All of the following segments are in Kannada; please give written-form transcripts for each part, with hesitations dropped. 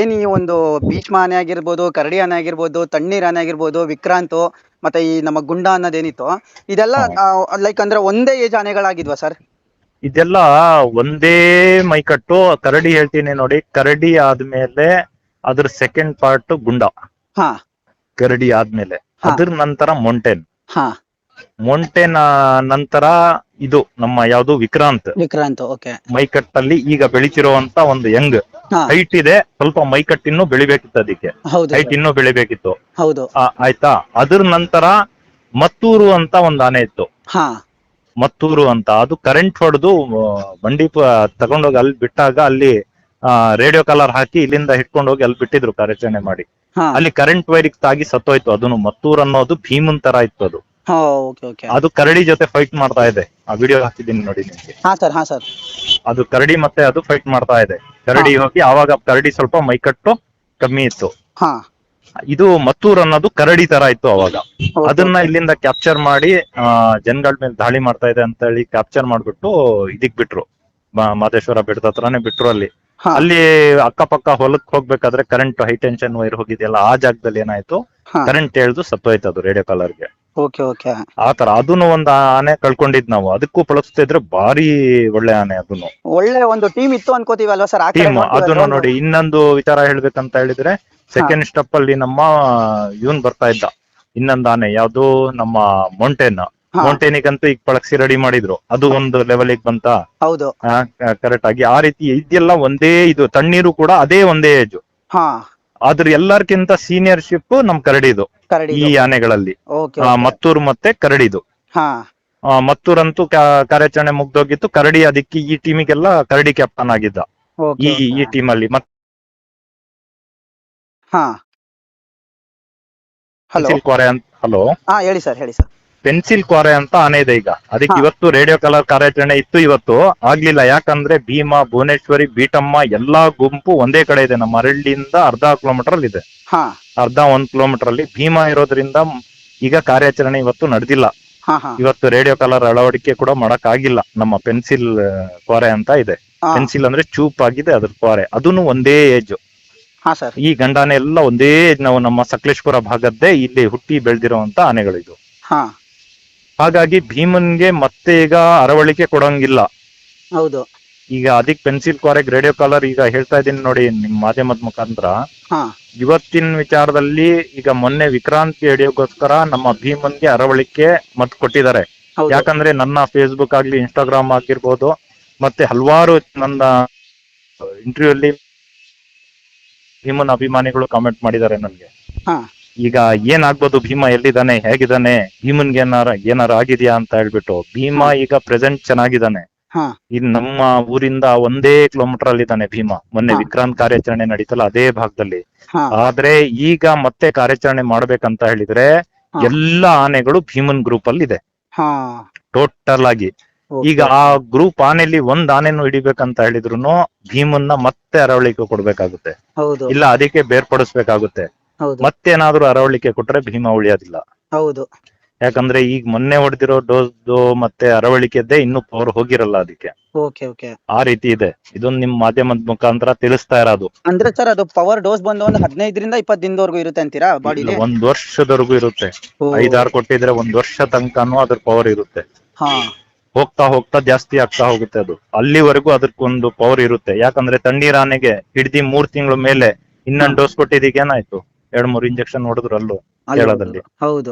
ಏನ್ ಈ ಒಂದು ಭೀಷ್ಮ ಆನೆ ಆಗಿರ್ಬೋದು, ಕರಡಿ ಆನೆ ಆಗಿರ್ಬೋದು, ತಣ್ಣೀರ್ ಆನೆ ಆಗಿರ್ಬೋದು, ವಿಕ್ರಾಂತು ಮತ್ತೆ ಈ ನಮ್ಮ ಗುಂಡ ಅನ್ನೋದೇನಿತ್ತು ಇದೆಲ್ಲ ಲೈಕ್ ಅಂದ್ರೆ ಒಂದೇ ಏಜ್ ಆನೆಗಳಾಗಿದ್ವಾ ಸರ್? ಇದೆಲ್ಲ ಒಂದೇ ಮೈಕಟ್ಟು. ಕರಡಿ ಹೇಳ್ತೀನಿ ನೋಡಿ, ಕರಡಿ ಆದ್ಮೇಲೆ ಅದ್ರ ಸೆಕೆಂಡ್ ಪಾರ್ಟ್ ಗುಂಡ. ಹಾ ಕರಡಿ ಆದ್ಮೇಲೆ ಅದ್ರ ನಂತರ ಮೊಂಟೇನ್. ಹಾ ಮೊಂಟೇನ್ ನಂತರ ಇದು ನಮ್ಮ ಯಾವ್ದು ವಿಕ್ರಾಂತ್. ಓಕೆ. ಮೈಕಟ್ಟಲ್ಲಿ ಈಗ ಬೆಳಿತಿರುವಂತ ಒಂದು ಯಂಗ್ ಹೈಟ್ ಇದೆ, ಸ್ವಲ್ಪ ಮೈಕಟ್ ಇನ್ನೂ ಬೆಳಿಬೇಕಿತ್ತು, ಅದಕ್ಕೆ ಹೈಟ್ ಇನ್ನೂ ಬೆಳಿಬೇಕಿತ್ತು. ಹೌದು. ಆಯ್ತಾ. ಅದ್ರ ನಂತರ ಮತ್ತೂರು ಅಂತ ಒಂದು ಆನೆ ಇತ್ತು. ಮತ್ತೂರು ಅಂತ, ಅದು ಕರೆಂಟ್ ಹೊಡೆದು ಬಂಡಿ ತಗೊಂಡೋಗಿ ಅಲ್ಲಿ ಬಿಟ್ಟಾಗ ಅಲ್ಲಿ ರೇಡಿಯೋ ಕಾಲರ್ ಹಾಕಿ ಇಲ್ಲಿಂದ ಹಿಡ್ಕೊಂಡು ಹೋಗಿ ಅಲ್ಲಿ ಬಿಟ್ಟಿದ್ರು ಕಾರ್ಯಾಚರಣೆ ಮಾಡಿ. ಅಲ್ಲಿ ಕರೆಂಟ್ ವೈರಿಗೆ ತಾಗಿ ಸತ್ತೋಯ್ತು. ಅದನ್ನು ಮತ್ತೂರ್ ಅನ್ನೋದು ಭೀಮನ್ ತರ ಇತ್ತು ಅದು. ಅದು ಕರಡಿ ಜೊತೆ ಫೈಟ್ ಮಾಡ್ತಾ ಇದೆ. ಆ ವಿಡಿಯೋ ಹಾಕಿದ್ದೀನಿ ನೋಡಿ ನಿಮ್ಗೆ. ಅದು ಕರಡಿ ಮತ್ತೆ ಅದು ಫೈಟ್ ಮಾಡ್ತಾ ಇದೆ. ಕರಡಿ ಹೋಗಿ ಆವಾಗ ಕರಡಿ ಸ್ವಲ್ಪ ಮೈಕಟ್ಟು ಕಮ್ಮಿ ಇತ್ತು. ಇದು ಮತ್ತೂರ್ ಅನ್ನೋದು ಕರಡಿ ತರ ಇತ್ತು ಅವಾಗ. ಅದನ್ನ ಇಲ್ಲಿಂದ ಕ್ಯಾಪ್ಚರ್ ಮಾಡಿ ಜನಗಳ ಮೇಲೆ ದಾಳಿ ಮಾಡ್ತಾ ಇದೆ ಅಂತ ಹೇಳಿ ಕ್ಯಾಪ್ಚರ್ ಮಾಡ್ಬಿಟ್ಟು ಇದಕ್ ಬಿಟ್ರು, ಮಾದೇಶ್ವರ ಬೆಟ್ಟದ ಹತ್ರನೇ ಬಿಟ್ರು. ಅಲ್ಲಿ ಅಕ್ಕಪಕ್ಕ ಹೊಲಕ್ ಹೋಗ್ಬೇಕಾದ್ರೆ ಕರೆಂಟ್ ಹೈ ಟೆನ್ಷನ್ ವೈರ್ ಹೋಗಿದೆಯಲ್ಲ, ಆ ಜಾಗದಲ್ಲಿ ಏನಾಯ್ತು, ಕರೆಂಟ್ ಎಳ್ದು ಸತ್ತೋಯ್ತು ಅದು ರೇಡಿಯೋ ಕಾಲರ್ಗೆ. ಆತರ ಅದನ್ನು ಒಂದು ಆನೆ ಕಳ್ಕೊಂಡಿದ್ ನಾವು. ಅದಕ್ಕೂ ಬಳಸ್ತಿದ್ರೆ ಭಾರಿ ಒಳ್ಳೆ ಆನೆ. ಅದನ್ನು ಒಳ್ಳೆ ಒಂದು ಟೀಮ್ ಇತ್ತು ಅನ್ಕೋತೀವಲ್ವಾ ಸರ್? ಟೀಮ್ ಅದನ್ನು ನೋಡಿ. ಇನ್ನೊಂದು ವಿಚಾರ ಹೇಳ್ಬೇಕಂತ ಹೇಳಿದ್ರೆ, ಸೆಕೆಂಡ್ ಸ್ಟೆಪ್ ಅಲ್ಲಿ ನಮ್ಮ ಇವನ್ ಬರ್ತಾ ಇದ್ದ, ಇನ್ನೊಂದು ಆನೆ ಯಾವ್ದು, ನಮ್ಮ ಮೊಂಟೇನ್. ಮೊಂಟೇನಿಗಂತೂ ಈಗ ಪಳಕ್ಸಿ ರೆಡಿ ಮಾಡಿದ್ರು, ಅದು ಒಂದು ಲೆವೆಲ್ ಬಂತ. ಹೌದು, ಕರೆಕ್ಟ್ ಆಗಿ. ಆ ರೀತಿ ಇದೆಲ್ಲ ಒಂದೇ ಇದು. ತಣ್ಣೀರು ಕೂಡ ಅದೇ ಒಂದೇ ಏಜ್. ಆದ್ರ ಎಲ್ಲರ್ಕಿಂತ ಸೀನಿಯರ್ಶಿಪ್ ನಮ್ ಕರಡಿದು ಈ ಆನೆಗಳಲ್ಲಿ. ಮತ್ತೂರು ಮತ್ತೆ ಕರಡಿದು. ಮತ್ತೂರಂತೂ ಕಾರ್ಯಾಚರಣೆ ಮುಗ್ದೋಗಿತ್ತು. ಕರಡಿ ಅದಕ್ಕೆ ಈ ಟೀಮಿಗೆಲ್ಲ ಕರಡಿ ಕ್ಯಾಪ್ಟನ್ ಆಗಿದ್ದ ಈ ಟೀಮ್ ಅಲ್ಲಿ. ಹಲೋ, ಹೇಳಿ ಸರ್, ಹೇಳಿ ಸರ್. ಪೆನ್ಸಿಲ್ ಕ್ವಾರೆ ಅಂತ ಆನೆ ಇದೆ ಈಗ. ಅದಕ್ಕೆ ಇವತ್ತು ರೇಡಿಯೋ ಕಲರ್ ಕಾರ್ಯಾಚರಣೆ ಇತ್ತು, ಇವತ್ತು ಆಗ್ಲಿಲ್ಲ. ಯಾಕಂದ್ರೆ ಭೀಮಾ, ಭುವನೇಶ್ವರಿ, ಬೀಟಮ್ಮ ಎಲ್ಲಾ ಗುಂಪು ಒಂದೇ ಕಡೆ ಇದೆ. ನಮ್ಮ ಅರಳ್ಳಿಯಿಂದ ಅರ್ಧ ಕಿಲೋಮೀಟರ್ ಅಲ್ಲಿ ಇದೆ. ಅರ್ಧ 1 ಕಿಲೋಮೀಟರ್ ಅಲ್ಲಿ ಭೀಮಾ ಇರೋದ್ರಿಂದ ಈಗ ಕಾರ್ಯಾಚರಣೆ ಇವತ್ತು ನಡೆದಿಲ್ಲ. ಇವತ್ತು ರೇಡಿಯೋ ಕಲರ್ ಅಳವಡಿಕೆ ಕೂಡ ಮಾಡಕ್ ಆಗಿಲ್ಲ. ನಮ್ಮ ಪೆನ್ಸಿಲ್ ಕ್ವಾರೆ ಅಂತ ಇದೆ. ಪೆನ್ಸಿಲ್ ಅಂದ್ರೆ ಚೂಪ್ ಆಗಿದೆ ಅದ್ರ ಕ್ವಾರೆ. ಅದನ್ನು ಒಂದೇ ಏಜ್. ಈ ಗಂಡಾನೆ ಎಲ್ಲ ಒಂದೇ ಏಜ್. ನಾವು ನಮ್ಮ ಸಕಲೇಶ್ಪುರ ಭಾಗದ್ದೇ ಇಲ್ಲಿ ಹುಟ್ಟಿ ಬೆಳೆದಿರುವಂತ ಆನೆಗಳಿದು. ಹಾಗಾಗಿ ಭೀಮನ್ಗೆ ಮತ್ತೆ ಈಗ ಅರವಳಿಕೆ ಕೊಡಂಗಿಲ್ಲ. ಹೌದು. ಈಗ ಅದಕ್ಕೆ ಪೆನ್ಸಿಲ್ ಕ್ವಾರೆಗ್ ರೇಡಿಯೋ ಕಾಲರ್ ಈಗ ಹೇಳ್ತಾ ಇದೀನಿ ನೋಡಿ ನಿಮ್ ಮಾಧ್ಯಮದ ಮುಖಾಂತರ. ಇವತ್ತಿನ ವಿಚಾರದಲ್ಲಿ ಈಗ ಮೊನ್ನೆ ವಿಕ್ರಾಂತ್ ಹಿಡಿಯೋಗೋಸ್ಕರ ನಮ್ಮ ಭೀಮನ್ಗೆ ಅರವಳಿಕೆ ಮತ್ ಕೊಟ್ಟಿದ್ದಾರೆ. ಯಾಕಂದ್ರೆ ನನ್ನ ಫೇಸ್ಬುಕ್ ಆಗ್ಲಿ, ಇನ್ಸ್ಟಾಗ್ರಾಮ್ ಆಗಿರ್ಬೋದು, ಮತ್ತೆ ಹಲವಾರು ನನ್ನ ಇಂಟರ್ವ್ಯೂ ಅಲ್ಲಿ ಭೀಮನ್ ಅಭಿಮಾನಿಗಳು ಕಾಮೆಂಟ್ ಮಾಡಿದ್ದಾರೆ ನನ್ಗೆ. ಈಗ ಏನಾಗ್ಬೋದು, ಭೀಮಾ ಎಲ್ಲಿದ್ದಾನೆ, ಹೇಗಿದ್ದಾನೆ, ಭೀಮನ್ಗೆ ಏನಾರ ಆಗಿದ್ಯಾ ಅಂತ ಹೇಳ್ಬಿಟ್ಟು. ಭೀಮಾ ಈಗ ಪ್ರೆಸೆಂಟ್ ಚೆನ್ನಾಗಿದ್ದಾನೆ. ಈಗ ನಮ್ಮ ಊರಿಂದ 1 ಕಿಲೋಮೀಟರ್ ಅಲ್ಲಿ ಇದ್ದಾನೆ ಭೀಮಾ. ಮೊನ್ನೆ ವಿಕ್ರಾಂತ್ ಕಾರ್ಯಾಚರಣೆ ನಡೀತಲ್ಲ ಅದೇ ಭಾಗದಲ್ಲಿ. ಆದ್ರೆ ಈಗ ಮತ್ತೆ ಕಾರ್ಯಾಚರಣೆ ಮಾಡ್ಬೇಕಂತ ಹೇಳಿದ್ರೆ ಎಲ್ಲಾ ಆನೆಗಳು ಭೀಮನ್ ಗ್ರೂಪ್ ಅಲ್ಲಿ ಇದೆ ಟೋಟಲ್ ಆಗಿ. ಈಗ ಆ ಗ್ರೂಪ್ ಆನೆಯಲ್ಲಿ ಒಂದ್ ಆನೆನು ಹಿಡಿಬೇಕಂತ ಹೇಳಿದ್ರು ಭೀಮನ್ನ ಮತ್ತೆ ಅರವಳಿಕೆ ಕೊಡ್ಬೇಕಾಗುತ್ತೆ, ಇಲ್ಲ ಅದಕ್ಕೆ ಬೇರ್ಪಡಿಸ್ಬೇಕಾಗುತ್ತೆ. ಮತ್ತೇನಾದ್ರೂ ಅರವಳಿಕೆ ಕೊಟ್ರೆ ಭೀಮಾ ಉಳಿಯೋದಿಲ್ಲ. ಹೌದು. ಯಾಕಂದ್ರೆ ಈಗ ಮೊನ್ನೆ ಹೊಡೆದಿರೋ ಡೋಸ್ ಮತ್ತೆ ಅರವಳಿಕೆದ್ದೇ ಇನ್ನೂ ಪವರ್ ಹೋಗಿರಲ್ಲ ಅದಕ್ಕೆ. ಆ ರೀತಿ ಇದೆ. ಇದೊಂದು ನಿಮ್ ಮಾಧ್ಯಮದ ಮುಖಾಂತರ ತಿಳಿಸ್ತಾ ಇರೋದು. ಅಂದ್ರೆ ಸರ್ ಅದು ಪವರ್ ಡೋಸ್ ಬಂದು ಒಂದು 15ರಿಂದ 20 ದಿನದವರೆಗೂ ಇರುತ್ತೆ ಅಂತೀರಾ ಬಾಡಿಲಿ? 1 ವರ್ಷದವರೆಗೂ ಇರುತ್ತೆ. 5-6 ಕೊಟ್ಟಿದ್ರೆ 1 ವರ್ಷ ತನಕನೂ ಅದ್ರ ಪವರ್ ಇರುತ್ತೆ. ಹೋಗ್ತಾ ಹೋಗ್ತಾ ಜಾಸ್ತಿ ಆಗ್ತಾ ಹೋಗುತ್ತೆ ಅದು. ಅಲ್ಲಿವರೆಗೂ ಅದಕ್ಕೊಂದು ಪವರ್ ಇರುತ್ತೆ. ಯಾಕಂದ್ರೆ ತಣ್ಣೀರ್ ಆನೆಗೆ ಹಿಡ್ದಿ 3 ತಿಂಗಳ ಮೇಲೆ ಇನ್ನೊಂದು ಡೋಸ್ ಕೊಟ್ಟಿದ್ದೀಗ ಏನಾಯ್ತು, 2-3 ಇಂಜೆಕ್ಷನ್ ಹೊಡೆದ್ರು ಅಲ್ಲೂ ಕೇಳೋದಲ್ಲಿ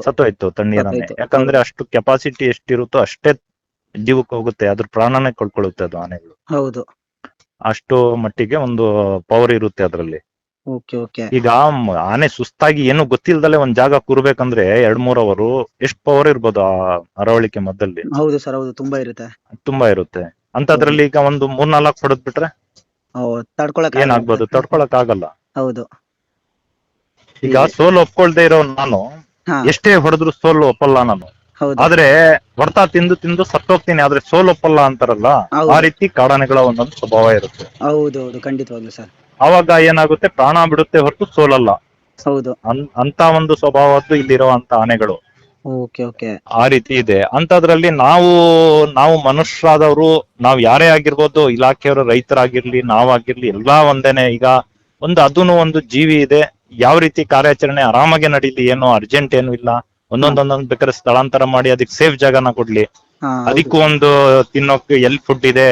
ಸತ್ತೋಯ್ತು ತಣ್ಣೀರ್ ಆನೆ. ಯಾಕಂದ್ರೆ ಅಷ್ಟು ಕೆಪಾಸಿಟಿ ಎಷ್ಟಿರುತ್ತೋ ಅಷ್ಟೇ ಜೀವಕ್ಕೆ ಹೋಗುತ್ತೆ, ಅದ್ರ ಪ್ರಾಣನೇ ಕಳ್ಕೊಳ್ಳುತ್ತೆ ಅದು ಆನೆಗಳು. ಹೌದು, ಅಷ್ಟು ಮಟ್ಟಿಗೆ ಒಂದು ಪವರ್ ಇರುತ್ತೆ ಅದ್ರಲ್ಲಿ. ಈಗ ಆನೆ ಸುಸ್ತಾಗಿ ಏನು ಗೊತ್ತಿಲ್ದಲೆ ಒಂದ್ ಜಾಗ ಕೂರ್ಬೇಕಂದ್ರೆ 2-3 ಅವರು ಎಷ್ಟು ಪವರ್ ಇರ್ಬೋದು ಆ ಅರವಳಿಕೆ ಮಧ್ಯದಲ್ಲಿ. ಹೌದು ಸರ್, ಹೌದು, ತುಂಬಾ ಇರುತ್ತೆ. ತುಂಬಾ ಇರುತ್ತೆ. ಅಂತದ್ರಲ್ಲಿ ಈಗ ಒಂದು 3-4 ಹೊಡೆದ್ ಬಿಟ್ರೆ ಏನಾಗ್ಬೋದು, ತಡ್ಕೊಳಕ್ ಆಗಲ್ಲ. ಹೌದು. ಈಗ ಸೋಲು ಒಪ್ಕೊಳ್ದೆ ಇರೋ ನಾನು ಎಷ್ಟೇ ಹೊಡೆದ್ರು ಸೋಲು ಒಪ್ಪಲ್ಲ ನಾನು. ಆದ್ರೆ ಹೊಡ್ತಾ ತಿಂದು ತಿಂದು ಸತ್ತೋಗ್ತೀನಿ, ಆದ್ರೆ ಸೋಲು ಒಪ್ಪಲ್ಲ ಅಂತಾರಲ್ಲ, ಆ ರೀತಿ ಕಾಡಾನೆಗಳ ಒಂದೊಂದು ಸ್ವಭಾವ ಇರುತ್ತೆ. ಹೌದೌದು, ಖಂಡಿತವಾಗ್ಲು ಸರ್. ಅವಾಗ ಏನಾಗುತ್ತೆ, ಪ್ರಾಣ ಬಿಡುತ್ತೆ ಹೊರತು ಸೋಲಲ್ಲ. ಹೌದು. ಅಂತ ಒಂದು ಸ್ವಭಾವದ್ದು ಇಲ್ಲಿರುವಂತ ಆನೆಗಳು. ಆ ರೀತಿ ಇದೆ. ಅಂತದ್ರಲ್ಲಿ ನಾವು ಮನುಷ್ಯರಾದವರು, ನಾವ್ ಯಾರೇ ಆಗಿರ್ಬೋದು, ಇಲಾಖೆಯವರು, ರೈತರಾಗಿರ್ಲಿ, ನಾವಾಗಿರ್ಲಿ, ಎಲ್ಲಾ ಒಂದೇನೆ. ಈಗ ಒಂದು ಅದೂನು ಒಂದು ಜೀವಿ ಇದೆ. ಯಾವ ರೀತಿ ಕಾರ್ಯಾಚರಣೆ ಆರಾಮಾಗಿ ನಡೀಲಿ, ಏನು ಅರ್ಜೆಂಟ್ ಏನು ಇಲ್ಲ. ಒಂದೊಂದೊಂದೊಂದ್ ಬೇಕಾದ್ರೆ ಸ್ಥಳಾಂತರ ಮಾಡಿ ಅದಕ್ಕೆ ಸೇಫ್ ಜಾಗನ ಕೊಡ್ಲಿ. ಅದಕ್ಕೂ ಒಂದು ತಿನ್ನೋಕೆ ಎಲ್ಲಿ ಫುಡ್ ಇದೆ,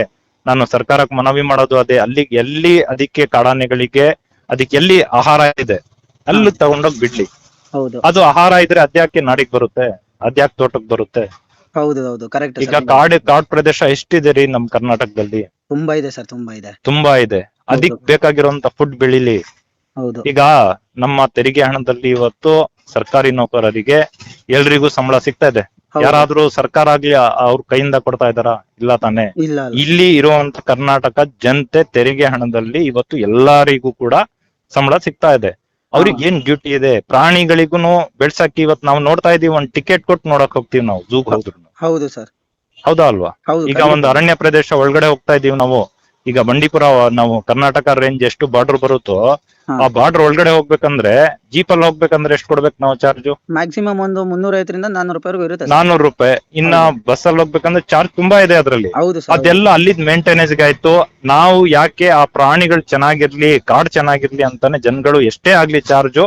ನಾನು ಸರ್ಕಾರಕ್ಕೆ ಮನವಿ ಮಾಡೋದು ಅದೇ, ಎಲ್ಲಿ ಅದಕ್ಕೆ ಕಾಡಾನೆಗಳಿಗೆ ಅದಕ್ಕೆ ಎಲ್ಲಿ ಆಹಾರ ಇದೆ ಅಲ್ಲಿ ತಗೊಂಡೋಗಿ ಬಿಡ್ಲಿ. ಹೌದು ಅದು ಆಹಾರ ಇದ್ರೆ ಅದ್ಯಾಕೆ ನಾಡಿಗೆ ಬರುತ್ತೆ, ಅದ್ಯಾಕೆ ತೋಟಕ್ಕೆ ಬರುತ್ತೆ? ಹೌದು ಹೌದು ಕರೆಕ್ಟ್. ಈಗ ಕಾಡ್ ಪ್ರದೇಶ ಎಷ್ಟಿದೆ ರೀ ನಮ್ ಕರ್ನಾಟಕದಲ್ಲಿ? ತುಂಬಾ ಇದೆ ಸರ್, ತುಂಬಾ ಇದೆ. ತುಂಬಾ ಇದೆ. ಅದಕ್ ಬೇಕಾಗಿರುವಂತ ಫುಡ್ ಬೆಳಿಲಿ. ಹೌದು. ಈಗ ನಮ್ಮ ತೆರಿಗೆ ಹಣದಲ್ಲಿ ಇವತ್ತು ಸರ್ಕಾರಿ ನೌಕರರಿಗೆ ಎಲ್ರಿಗೂ ಸಂಬಳ ಸಿಗ್ತಾ ಇದೆ. ಯಾರಾದ್ರೂ ಸರ್ಕಾರ ಆಗ್ಲಿ ಅವ್ರ ಕೈಯಿಂದ ಕೊಡ್ತಾ ಇದಾರ? ಇಲ್ಲ ತಾನೆ. ಇಲ್ಲಿ ಇರುವಂತ ಕರ್ನಾಟಕ ಜನತೆ ತೆರಿಗೆ ಹಣದಲ್ಲಿ ಇವತ್ತು ಎಲ್ಲರಿಗೂ ಕೂಡ ಸಂಬಳ ಸಿಗ್ತಾ ಇದೆ. ಅವ್ರಿಗೆ ಏನ್ ಡ್ಯೂಟಿ ಇದೆ? ಪ್ರಾಣಿಗಳಿಗೂ ಬೆಳ್ಸಕ್ಕೆ ಇವತ್ತು ನಾವು ನೋಡ್ತಾ ಇದೀವಿ, ಒಂದ್ ಟಿಕೆಟ್ ಕೊಟ್ಟು ನೋಡಕ್ ಹೋಗ್ತೀವಿ ನಾವು ಝೂಗ್ ಹೋದ್ರು. ಹೌದು ಸರ್. ಹೌದಾ ಅಲ್ವಾ? ಈಗ ಒಂದು ಅರಣ್ಯ ಪ್ರದೇಶ ಒಳಗಡೆ ಹೋಗ್ತಾ ಇದೀವಿ ನಾವು. ಈಗ ಬಂಡೀಪುರ ನಾವು ಕರ್ನಾಟಕ ರೇಂಜ್ ಎಷ್ಟು ಬಾರ್ಡರ್ ಬರುತ್ತೋ ಆ ಬಾರ್ಡರ್ ಒಳಗಡೆ ಹೋಗ್ಬೇಕಂದ್ರೆ ಜೀಪಲ್ಲಿ ಹೋಗ್ಬೇಕಂದ್ರೆ ಎಷ್ಟು ಕೊಡ್ಬೇಕು ನಾವು ಚಾರ್ಜ್? ಮ್ಯಾಕ್ಸಿಮಮ್ ಒಂದು 350 ರಿಂದ 400 ರೂಪಾಯಿ ಇರುತ್ತೆ. 400 ರೂಪಾಯಿ. ಇನ್ನ ಬಸ್ ಅಲ್ಲಿ ಹೋಗ್ಬೇಕಂದ್ರೆ ಚಾರ್ಜ್ ತುಂಬಾ ಇದೆ ಅದ್ರಲ್ಲಿ. ಅದೆಲ್ಲ ಅಲ್ಲಿದ್ ಮೇಂಟೆನೆನ್ಸ್ ಆಯ್ತು. ನಾವು ಯಾಕೆ ಆ ಪ್ರಾಣಿಗಳು ಚೆನ್ನಾಗಿರ್ಲಿ, ಕಾಡ್ ಚೆನ್ನಾಗಿರ್ಲಿ ಅಂತಾನೆ ಜನಗಳು ಎಷ್ಟೇ ಆಗ್ಲಿ ಚಾರ್ಜ್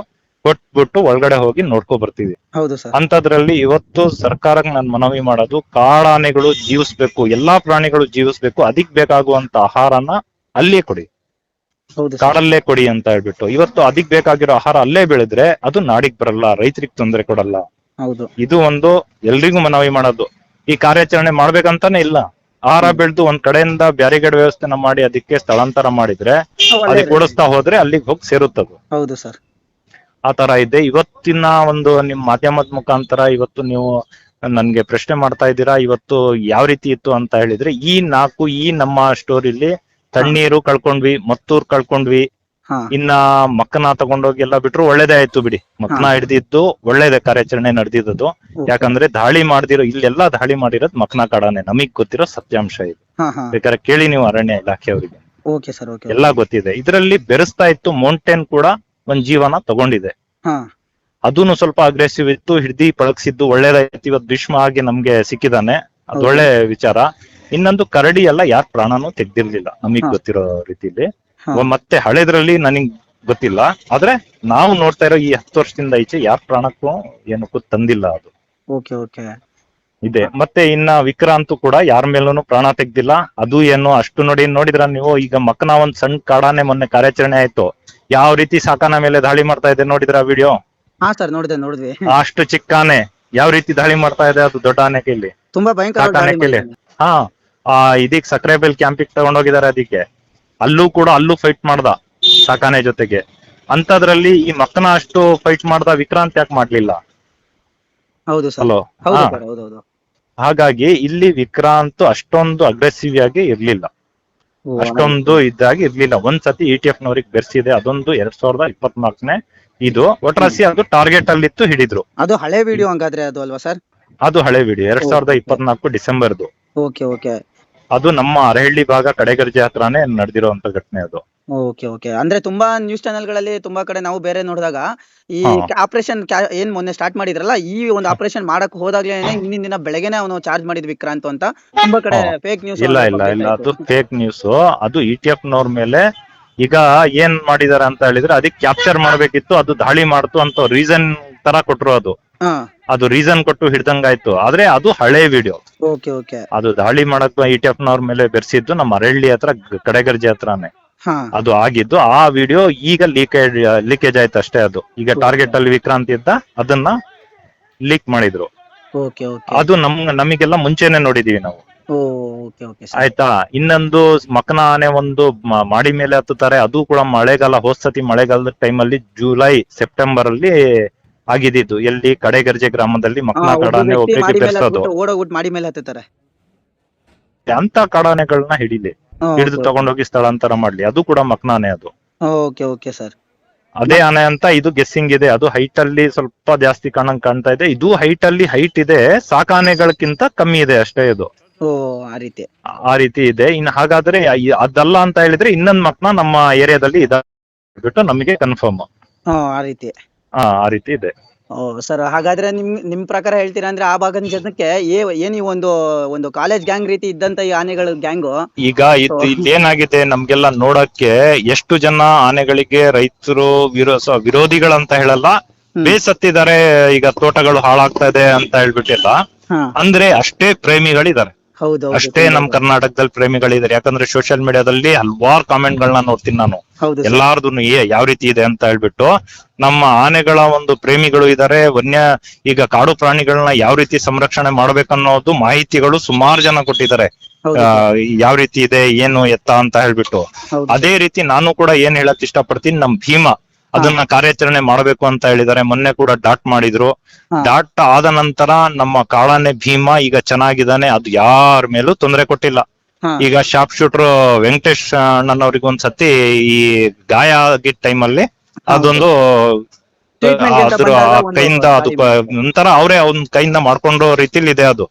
ಕೊಟ್ಬಿಟ್ಟು ಒಳಗಡೆ ಹೋಗಿ ನೋಡ್ಕೊ ಬರ್ತೀವಿ. ಹೌದು ಸರ್. ಅಂತದ್ರಲ್ಲಿ ಇವತ್ತು ಸರ್ಕಾರಕ್ಕೆ ನಾನು ಮನವಿ ಮಾಡೋದು, ಕಾಡಾನೆಗಳು ಜೀವಿಸ್ಬೇಕು, ಎಲ್ಲಾ ಪ್ರಾಣಿಗಳು ಜೀವಿಸ್ಬೇಕು, ಅದಕ್ ಬೇಕಾಗುವಂತ ಆಹಾರನ ಅಲ್ಲೇ ಕೊಡಿ, ಕಾಡಲ್ಲೇ ಕೊಡಿ ಅಂತ ಹೇಳ್ಬಿಟ್ಟು. ಇವತ್ತು ಅದಕ್ ಬೇಕಾಗಿರೋ ಆಹಾರ ಅಲ್ಲೇ ಬೆಳೆದ್ರೆ ಅದು ನಾಡಿಗ್ ಬರಲ್ಲ, ರೈತರಿಗೆ ತೊಂದರೆ ಕೊಡಲ್ಲ. ಹೌದು. ಇದು ಒಂದು ಎಲ್ರಿಗೂ ಮನವಿ ಮಾಡೋದು. ಈ ಕಾರ್ಯಾಚರಣೆ ಮಾಡ್ಬೇಕಂತಾನೆ ಇಲ್ಲ. ಆಹಾರ ಬೆಳೆದು ಒಂದ್ ಕಡೆಯಿಂದ ಬ್ಯಾರಿಗೇಡ್ ವ್ಯವಸ್ಥೆನ ಮಾಡಿ ಅದಕ್ಕೆ ಸ್ಥಳಾಂತರ ಮಾಡಿದ್ರೆ ಅದಕ್ಕೆ ಓಡಿಸ್ತಾ ಹೋದ್ರೆ ಅಲ್ಲಿಗೆ ಹೋಗಿ ಸೇರುತ್ತದು. ಹೌದು ಸರ್. ಆ ತರ ಇದೆ. ಇವತ್ತಿನ ಒಂದು ನಿಮ್ ಮಾಧ್ಯಮದ ಮುಖಾಂತರ ಇವತ್ತು ನೀವು ನನ್ಗೆ ಪ್ರಶ್ನೆ ಮಾಡ್ತಾ ಇದ್ದೀರಾ, ಇವತ್ತು ಯಾವ ರೀತಿ ಇತ್ತು ಅಂತ ಹೇಳಿದ್ರೆ, ಈ ನಮ್ಮ ಸ್ಟೋರಿಲಿ ತಣ್ಣೀರು ಕಳ್ಕೊಂಡ್ವಿ, ಮತ್ತೂರ್ ಕಳ್ಕೊಂಡ್ವಿ, ಇನ್ನ ಮಕ್ಕನ ತಗೊಂಡೋಗಿ ಎಲ್ಲ ಬಿಟ್ರು ಒಳ್ಳೇದೇ ಆಯ್ತು ಬಿಡಿ. ಮಕ್ಕನ ಹಿಡ್ದಿದ್ದು ಒಳ್ಳೇದೇ ಕಾರ್ಯಾಚರಣೆ ನಡೆದಿದ್ದು. ಯಾಕಂದ್ರೆ ದಾಳಿ ಮಾಡ್ದಿರೋ, ಇಲ್ಲೆಲ್ಲಾ ದಾಳಿ ಮಾಡಿರೋದ್ ಮಕ್ಕನ ಕಾಡಾನೆ, ನಮಗ್ ಗೊತ್ತಿರೋ ಸತ್ಯಾಂಶ ಇದು. ಬೇಕಾದ್ರೆ ಕೇಳಿ ನೀವು ಅರಣ್ಯ ಇಲಾಖೆಯವರಿಗೆ, ಎಲ್ಲಾ ಗೊತ್ತಿದೆ. ಇದರಲ್ಲಿ ಬೆರೆಸ್ತಾ ಇತ್ತು ಮೌಂಟೇನ್ ಕೂಡ ಒಂದ್ ಜೀವನ ತಗೊಂಡಿದೆ. ಅದೂನು ಸ್ವಲ್ಪ ಅಗ್ರೆಸಿವ್ ಇತ್ತು, ಹಿಡ್ದಿ ಪಳಗ್ಸಿದ್ದು ಒಳ್ಳೇದಾಯ್ತು. ಇವತ್ತು ಭೀಷ್ಮ ಆಗಿ ನಮ್ಗೆ ಸಿಕ್ಕಿದಾನೆ, ಅದೊಳ್ಳೆ ವಿಚಾರ. ಇನ್ನೊಂದು ಕರಡಿ ಎಲ್ಲ ಯಾರ ಪ್ರಾಣನೂ ತೆಗ್ದಿರ್ಲಿಲ್ಲ ನಮಗ್ ಗೊತ್ತಿರೋ ರೀತಿಲಿ. ಮತ್ತೆ ಹಳೇದ್ರಲ್ಲಿ ನನಗ್ ಗೊತ್ತಿಲ್ಲ, ಆದ್ರೆ ನಾವು ನೋಡ್ತಾ ಇರೋ ಈ 10 ವರ್ಷದಿಂದ ಈಚೆ ಯಾರ ಪ್ರಾಣಕ್ಕೂ ಏನಕ್ಕೂ ತಂದಿಲ್ಲ ಅದು ಇದೆ. ಮತ್ತೆ ಇನ್ನ ವಿಕ್ರಾಂತ್ ಕೂಡ ಯಾರ ಮೇಲೂ ಪ್ರಾಣ ತೆಗ್ದಿಲ್ಲ. ಅದು ಏನು ಅಷ್ಟು ನೋಡಿದ್ರ ನೀವು. ಈಗ ಮಕ್ಕನ ಒಂದ್ ಸಣ್ಣ ಕಾಡಾನೆ ಮೊನ್ನೆ ಕಾರ್ಯಾಚರಣೆ ಆಯ್ತು, ಯಾವ ರೀತಿ ಸಾಕಾನ ಮೇಲೆ ದಾಳಿ ಮಾಡ್ತಾ ಇದೆ ನೋಡಿದ್ರ ವಿಡಿಯೋ? ನೋಡಿದ್ವಿ. ಅಷ್ಟು ಚಿಕ್ಕ ಆನೆ ಯಾವ ರೀತಿ ದಾಳಿ ಮಾಡ್ತಾ ಇದೆ, ಅದು ದೊಡ್ಡ ಆನೆ ಕೈಲಿ, ತುಂಬಾ ಭಯಂಕರ. ಇದಕ್ ಸಕ್ರೆಬೆಲ್ ಕ್ಯಾಂಪಿಗೆ ತಗೊಂಡೋಗಿದ್ದಾರೆ. ಅದಕ್ಕೆ ಅಲ್ಲೂ ಫೈಟ್ ಮಾಡ್ದ ಸಾಕಾನೆ ಜೊತೆಗೆ. ಅಂತದ್ರಲ್ಲಿ ಈ ಮಕ್ಕನ ಅಷ್ಟು ಫೈಟ್ ಮಾಡ್ದ ವಿಕ್ರಾಂತ್ ಯಾಕೆ ಮಾಡ್ಲಿಲ್ಲ? ಹಲೋ. ಹಾಗಾಗಿ ಇಲ್ಲಿ ವಿಕ್ರಾಂತ್ ಅಷ್ಟೊಂದು ಅಗ್ರೆಸಿವ್ ಆಗಿ ಇರ್ಲಿಲ್ಲ, ಅಷ್ಟೊಂದು ಇದಾಗಿ ಇರ್ಲಿಲ್ಲ. ಒಂದ್ಸತಿ ETF ನವರಿಗೆ ಬೆರ್ಸಿದೆ, ಅದೊಂದು 2024ನೇ ಇದು ಒಟ್ರಾಸಿ. ಅದು ಟಾರ್ಗೆಟ್ ಅಲ್ಲಿ ಇತ್ತು, ಹಿಡಿದ್ರು. ಅದು ಹಳೆ ವಿಡಿಯೋ ಹಂಗಾದ್ರೆ ಅದು ಅಲ್ವಾ ಸರ್? ಅದು ಹಳೆ ವಿಡಿಯೋ 2024 ಡಿಸೆಂಬರ್ದು. ಓಕೆ. ಅದು ನಮ್ಮ ಅರಹಳ್ಳಿ ಭಾಗ ಕಡೆಗರ್ಜೆ ಹತ್ರನೇ ನಡೆದಿರುವಂತ ಘಟನೆ ಅದು. ಓಕೆ. ಅಂದ್ರೆ ತುಂಬಾ ನ್ಯೂಸ್ ಚಾನೆಲ್ ಗಳಲ್ಲಿ ತುಂಬಾ ಕಡೆ ನಾವು ಬೇರೆ ನೋಡಿದಾಗ ಈ ಆಪರೇಷನ್ ಏನ್ ಮೊನ್ನೆ ಸ್ಟಾರ್ಟ್ ಮಾಡಿದ್ರಲ್ಲ, ಈ ಒಂದು ಆಪರೇಷನ್ ಮಾಡಕ್ ಹೋದಾಗ್ಲೇ ಹಿಂದಿನ ದಿನ ಬೆಳಗ್ಗೆನೆ ಅವನು ಚಾರ್ಜ್ ಮಾಡಿದ್ ವಿಕ್ರಾಂತ್ ಅಂತ ತುಂಬಾ ಕಡೆ ಫೇಕ್ ನ್ಯೂಸ್. ಇಲ್ಲ, ಅದು ಫೇಕ್ ನ್ಯೂಸ್. ಅದು ETF ನವ್ರ ಮೇಲೆ ಈಗ ಏನ್ ಮಾಡಿದಾರೆ ಅಂತ ಹೇಳಿದ್ರೆ, ಅದಕ್ಕೆ ಕ್ಯಾಪ್ಚರ್ ಮಾಡ್ಬೇಕಿತ್ತು, ಅದು ದಾಳಿ ಮಾಡ್ತು ಅಂತ ರೀಸನ್ ತರ ಕೊಟ್ರು. ಅದು ರೀಸನ್ ಕೊಟ್ಟು ಹಿಡ್ದಂಗಾಯ್ತು. ಆದ್ರೆ ಅದು ಹಳೆ ವಿಡಿಯೋ. ಅದು ದಾಳಿ ಮಾಡಕ್ ETF ನವ್ರ ಮೇಲೆ ಬೆರ್ಸಿದ್ದು ನಮ್ಮ ಅರಹಳ್ಳಿ ಹತ್ರ ಕಡೆಗರ್ಜೆ ಹತ್ರನೇ ಅದು ಆಗಿದ್ದು. ಆ ವಿಡಿಯೋ ಈಗ ಲೀಕೇಜ್ ಆಯ್ತು ಅಷ್ಟೇ. ಅದು ಈಗ ಟಾರ್ಗೆಟ್ ಅಲ್ಲಿ ವಿಕ್ರಾಂತ್ ಇದ್ದ, ಅದನ್ನ ಲೀಕ್ ಮಾಡಿದ್ರು. ಅದು ನಮಗೆಲ್ಲ ಮುಂಚೆನೆ ನೋಡಿದೀವಿ ನಾವು. ಆಯ್ತಾ. ಇನ್ನೊಂದು ಮಕ್ಕನ ಆನೆ ಒಂದು ಮಾಡಿ ಮೇಲೆ ಹತ್ತುತ್ತಾರೆ, ಅದು ಕೂಡ ಮಳೆಗಾಲ, ಹೋದ್ಸತಿ ಮಳೆಗಾಲದ ಟೈಮಲ್ಲಿ ಜುಲೈ ಸೆಪ್ಟೆಂಬರ್ ಅಲ್ಲಿ ಆಗಿದ್ದು. ಎಲ್ಲಿ ಕಡೆಗರ್ಜೆ ಗ್ರಾಮದಲ್ಲಿ ಮಕ್ಕನ ಕಾಡಾನೆ ಒಬ್ಬರಿಗೆ ಬೆರ್ಸೋದು. ಅಂತ ಕಾಡಾನೆಗಳನ್ನ ಹಿಡಿದು ತಗೊಂಡೋಗಿ ಸ್ಥಳಾಂತರ ಮಾಡ್ಲಿ, ಅದು ಕೂಡ ಮಕ್ಕನಾನೆ. ಅದು ಅದೇ ಆನೆ ಅಂತ ಇದು ಗೆಸ್ಸಿಂಗ್ ಇದೆ. ಅದು ಹೈಟ್ ಅಲ್ಲಿ ಸ್ವಲ್ಪ ಜಾಸ್ತಿ ಕಾಣ್ತಾ ಇದೆ, ಇದು ಹೈಟ್ ಇದೆ, ಸಾಕಾನೆಗಳಕ್ಕಿಂತ ಕಮ್ಮಿ ಇದೆ ಅಷ್ಟೇ. ಇದು ಆ ರೀತಿ ಇದೆ. ಇನ್ನು ಹಾಗಾದ್ರೆ ಅದಲ್ಲ ಅಂತ ಹೇಳಿದ್ರೆ ಇನ್ನೊಂದ್ ಮಕ್ಕನ ನಮ್ಮ ಏರಿಯಾದಲ್ಲಿ ಇದ್ಬಿಟ್ಟು ನಮಗೆ ಕನ್ಫರ್ಮ್. ಆ ರೀತಿ ಇದೆ. ಓ ಸರ್, ಹಾಗಾದ್ರೆ ನಿಮ್ ಪ್ರಕಾರ ಹೇಳ್ತೀರಾ ಅಂದ್ರೆ ಆ ಭಾಗದ ಜನಕ್ಕೆ ಏನ್ ಈ ಒಂದು ಕಾಲೇಜ್ ಗ್ಯಾಂಗ್ ರೀತಿ ಇದ್ದಂತ ಈ ಆನೆಗಳ ಗ್ಯಾಂಗು. ಈಗ ಇಲ್ಲೇನಾಗಿದೆ ನಮ್ಗೆಲ್ಲ ನೋಡಕ್ಕೆ ಎಷ್ಟು ಜನ ಆನೆಗಳಿಗೆ ರೈತರು ವಿರೋಧಿಗಳಂತ ಹೇಳಲ್ಲ, ಬೇಸತ್ತಿದ್ದಾರೆ, ಈಗ ತೋಟಗಳು ಹಾಳಾಗ್ತಾ ಇದೆ ಅಂತ ಹೇಳ್ಬಿಟ್ಟಿಲ್ಲ. ಅಂದ್ರೆ ಅಷ್ಟೇ ಪ್ರೇಮಿಗಳಿದ್ದಾರೆ, ಹೌದು ಅಷ್ಟೇ ನಮ್ ಕರ್ನಾಟಕದಲ್ಲಿ ಪ್ರೇಮಿಗಳಿದ್ದಾರೆ. ಯಾಕಂದ್ರೆ ಸೋಷಿಯಲ್ ಮೀಡಿಯಾದಲ್ಲಿ ಹಲವಾರು ಕಾಮೆಂಟ್ ಗಳನ್ನ ನೋಡ್ತೀನಿ ನಾನು, ಎಲ್ಲಾರ್ದು ಯಾವ ರೀತಿ ಇದೆ ಅಂತ ಹೇಳ್ಬಿಟ್ಟು. ನಮ್ಮ ಆನೆಗಳ ಒಂದು ಪ್ರೇಮಿಗಳು ಇದಾರೆ, ಈಗ ಕಾಡು ಪ್ರಾಣಿಗಳನ್ನ ಯಾವ ರೀತಿ ಸಂರಕ್ಷಣೆ ಮಾಡ್ಬೇಕನ್ನೋದು ಮಾಹಿತಿಗಳು ಸುಮಾರು ಜನ ಕೊಟ್ಟಿದ್ದಾರೆ, ಯಾವ ರೀತಿ ಇದೆ ಏನು ಎತ್ತ ಅಂತ ಹೇಳ್ಬಿಟ್ಟು. ಅದೇ ರೀತಿ ನಾನು ಕೂಡ ಏನ್ ಹೇಳಕ್ ಇಷ್ಟಪಡ್ತೀನಿ, ನಮ್ ಭೀಮಾ ಅದನ್ನ ಕಾರ್ಯಾಚರಣೆ ಮಾಡ್ಬೇಕು ಅಂತ ಹೇಳಿದ್ದಾರೆ. ಮೊನ್ನೆ ಕೂಡ ಡಾಟ್ ಮಾಡಿದ್ರು. ಡಾಟ್ ಆದ ನಂತರ ನಮ್ಮ ಕಾಳಾನೆ ಭೀಮಾ ಈಗ ಚೆನ್ನಾಗಿದ್ದಾನೆ, ಅದು ಯಾರ ಮೇಲೂ ತೊಂದರೆ ಕೊಟ್ಟಿಲ್ಲ. ಈಗ ಶಾರ್ಪ್ ಶೂಟರ್ ವೆಂಕಟೇಶ್ ಅಣ್ಣನವ್ರಿಗೆ ಒಂದ್ಸತಿ ಈ ಗಾಯ ಆಗಿದ್ದ ಟೈಮಲ್ಲಿ ಅದೊಂದು ಅದ್ರ ಕೈಯಿಂದ ಅದು ಒಂಥರ ಅವರೇ ಅವ್ನ ಕೈಯಿಂದ ಮಾಡ್ಕೊಂಡೋ ರೀತಿಲಿ ಇದೆ ಅದು.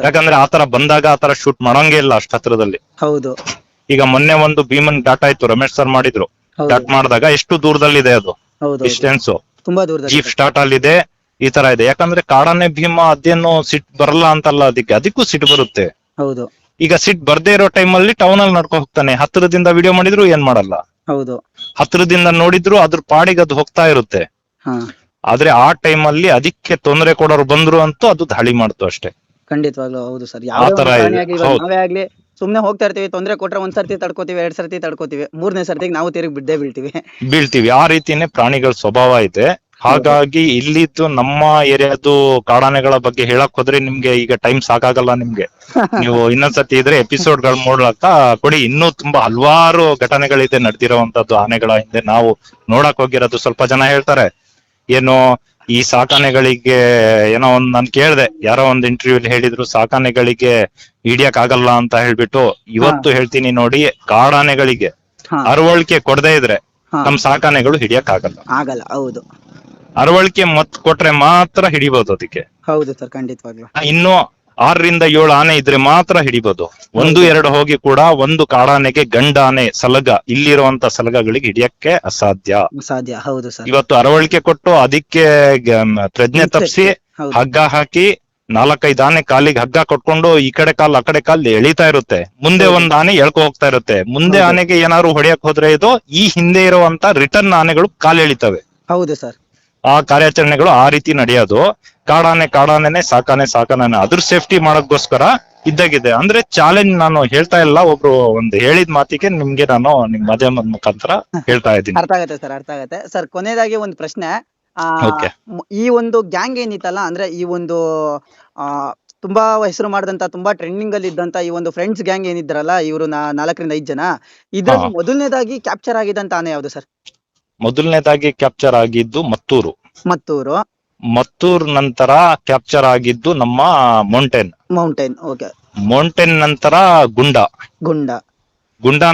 ಯಾಕಂದ್ರೆ ಆತರ ಬಂದಾಗ ಆತರ ಶೂಟ್ ಮಾಡಂಗೇ ಇಲ್ಲ ಅಷ್ಟ್ ಹತ್ರದಲ್ಲಿ. ಹೌದು. ಈಗ ಮೊನ್ನೆ ಒಂದು ಭೀಮನ್ ಡಾಟ್ ಆಯ್ತು, ರಮೇಶ್ ಸರ್ ಮಾಡಿದ್ರು. ಡಾಟ್ ಮಾಡಿದಾಗ ಎಷ್ಟು ದೂರದಲ್ಲಿದೆ ಅದು ಡಿಸ್ಟೆನ್ಸ್, ತುಂಬಾ ದೂರ, ಜೀಪ್ ಸ್ಟಾರ್ಟ್ ಅಲ್ಲಿದೆ, ಈ ತರ ಇದೆ. ಯಾಕಂದ್ರೆ ಕಾಡಾನೆ ಭೀಮಾ ಅದೇನು ಸಿಟ್ ಬರಲ್ಲ ಅಂತಲ್ಲ, ಅದಕ್ಕೂ ಸಿಟ್ ಬರುತ್ತೆ. ಹೌದು. ಈಗ ಸಿಟ್ ಬರ್ದೇ ಇರೋ ಟೈಮ್ ಅಲ್ಲಿ ಟೌನ್ ಅಲ್ಲಿ ನಡ್ಕೊ ಹೋಗ್ತಾನೆ, ಹತ್ರದಿಂದ ವಿಡಿಯೋ ಮಾಡಿದ್ರು ಏನ್ ಮಾಡಲ್ಲ, ಹೌದು, ಹತ್ರದಿಂದ ನೋಡಿದ್ರು ಅದ್ರ ಪಾಡಿಗೆ ಅದು ಹೋಗ್ತಾ ಇರುತ್ತೆ. ಆದ್ರೆ ಆ ಟೈಮ್ ಅಲ್ಲಿ ಅದಕ್ಕೆ ತೊಂದರೆ ಕೊಡೋರು ಬಂದ್ರು ಅಂತೂ ಅದು ದಾಳಿ ಮಾಡ್ತು ಅಷ್ಟೇ. ಖಂಡಿತವಾಗ್ಲೂ ಹೌದು ಸರ್. ನಾವೇ ಆಗ್ಲಿ ಸುಮ್ನೆ ಹೋಗ್ತಾ ಇರ್ತೀವಿ, ತೊಂದರೆ ಕೊಟ್ರೆ ಒಂದ್ ಸರ್ತಿ ತಡ್ಕೋತೀವಿ, 2 ಸರ್ತಿ ತಡ್ಕೋತೀವಿ, 3ನೇ ಸರ್ತಿಗೆ ನಾವು ತಿರುಗಿ ಬೀಳ್ತೀವಿ. ಆ ರೀತಿನೇ ಪ್ರಾಣಿಗಳ ಸ್ವಭಾವ ಇದೆ. ಹಾಗಾಗಿ ಇಲ್ಲಿದ್ದು ನಮ್ಮ ಏರಿಯಾದು ಕಾಡಾನೆಗಳ ಬಗ್ಗೆ ಹೇಳಕ್ ಹೋದ್ರೆ ನಿಮ್ಗೆ ಈಗ ಟೈಮ್ ಸಾಕಾಗಲ್ಲ ನಿಮ್ಗೆ. ನೀವು ಇನ್ನೊಂದ್ಸತಿ ಇದ್ರೆ ಎಪಿಸೋಡ್ ಗಳು ಮೂಲಕ ಕೊಡಿ, ಇನ್ನೂ ತುಂಬಾ ಹಲವಾರು ಘಟನೆಗಳಿದೆ ನಡೆದಿರುವಂತದ್ದು ಆನೆಗಳ ಹಿಂದೆ. ನಾವು ನೋಡಕ್ ಹೋಗಿರೋದು ಸ್ವಲ್ಪ ಜನ ಹೇಳ್ತಾರೆ ಏನೋ ಈ ಸಾಕಾನೆಗಳಿಗೆ ಏನೋ ನಾನ್ ಕೇಳ್ದೆ, ಯಾರೋ ಒಂದ್ ಇಂಟರ್ವ್ಯೂ ಹೇಳಿದ್ರು ಸಾಕಾನೆಗಳಿಗೆ ಹಿಡಿಯಕ್ ಆಗಲ್ಲ ಅಂತ ಹೇಳ್ಬಿಟ್ಟು. ಇವತ್ತು ಹೇಳ್ತೀನಿ ನೋಡಿ, ಕಾಡಾನೆಗಳಿಗೆ ಅರವಳಿಕೆ ಕೊಡದೇ ಇದ್ರೆ ನಮ್ ಸಾಕಾನೆಗಳು ಹಿಡಿಯಕ್ ಆಗಲ್ಲ. ಹೌದು, ಅರವಳಿಕೆ ಕೊಟ್ರೆ ಮಾತ್ರ ಹಿಡಿಬಹುದು ಅದಕ್ಕೆ. ಹೌದು ಸರ್, ಖಂಡಿತವಾಗ್ಲು. ಇನ್ನು 6ರಿಂದ 7 ಆನೆ ಇದ್ರೆ ಮಾತ್ರ ಹಿಡಿಬಹುದು. 1-2 ಹೋಗಿ ಕೂಡ ಒಂದು ಕಾಡಾನೆಗೆ ಗಂಡಾನೆ ಸಲಗ, ಇಲ್ಲಿರುವಂತ ಸಲಗಗಳಿಗೆ ಹಿಡಿಯಕ್ಕೆ ಅಸಾಧ್ಯ. ಹೌದು ಸರ್. ಇವತ್ತು ಅರವಳಿಕೆ ಕೊಟ್ಟು ಅದಕ್ಕೆ ಪ್ರಜ್ಞೆ ತಪ್ಪಿಸಿ ಹಗ್ಗ ಹಾಕಿ 4-5 ಆನೆ ಕಾಲಿಗೆ ಹಗ್ಗ ಕೊಟ್ಕೊಂಡು ಈ ಕಡೆ ಕಾಲ್ ಆ ಕಡೆ ಕಾಲ್ ಎಳಿತಾ ಇರುತ್ತೆ. ಮುಂದೆ ಒಂದ್ ಆನೆ ಎಳ್ಕೊ ಹೋಗ್ತಾ ಇರುತ್ತೆ. ಮುಂದೆ ಆನೆಗೆ ಏನಾದ್ರು ಹೊಡೆಯಕ್ ಹೋದ್ರೆ ಇದು ಈ ಹಿಂದೆ ಇರುವಂತ ರಿಟರ್ನ್ ಆನೆಗಳು ಕಾಲ್ ಎಳಿತವೆ. ಹೌದು ಸರ್. ಆ ಕಾರ್ಯಾಚರಣೆಗಳು ಆ ರೀತಿ ನಡೆಯೋದು. ಕಾಡಾನೆನೆ ಸಾಕಾನೆ ಅದ್ರ ಸೇಫ್ಟಿ ಮಾಡಕ್ಕೋಸ್ಕರ ಇದ್ದಾಗಿದೆ. ಅಂದ್ರೆ ಚಾಲೆಂಜ್ ನಾನು ಹೇಳ್ತಾ ಇಲ್ಲ, ಒಬ್ರು ಒಂದು ಹೇಳಿದ ಮಾತಿಗೆ ನಿಮ್ಗೆ ನಾನು ನಿಮ್ ಮಾಧ್ಯಮದ ಮುಖಾಂತರ ಹೇಳ್ತಾ ಇದ್ದೀನಿ. ಅರ್ಥ ಆಗತ್ತೆ ಸರ್. ಕೊನೆಯದಾಗಿ ಒಂದು ಪ್ರಶ್ನೆ, ಈ ಒಂದು ಗ್ಯಾಂಗ್ ಏನಿತ್ತಲ್ಲ, ಅಂದ್ರೆ ಈ ಒಂದು ತುಂಬಾ ಹೆಸರು ಮಾಡಿದಂತ, ತುಂಬಾ ಟ್ರೆಂಡಿಂಗ್ ಅಲ್ಲಿ ಇದ್ದಂತ ಈ ಒಂದು ಫ್ರೆಂಡ್ಸ್ ಗ್ಯಾಂಗ್ ಏನಿದ್ರಲ್ಲ, ಇವರು 4ರಿಂದ 5 ಜನ, ಇದ್ರಲ್ಲಿ ಮೊದಲನೇದಾಗಿ ಕ್ಯಾಪ್ಚರ್ ಆಗಿದ್ದಂತ ಆನೆ ಯಾವ್ದು ಸರ್? ಮೊದಲನೇದಾಗಿ ಕ್ಯಾಪ್ಚರ್ ಆಗಿದ್ದು ಮತ್ತೂರ್ ನಂತರ ಕ್ಯಾಪ್ಚರ್ ಆಗಿದ್ದು ನಮ್ಮ ಮೌಂಟೇನ್. ಓಕೆ. ಮೌಂಟೇನ್ ನಂತರ ಗುಂಡ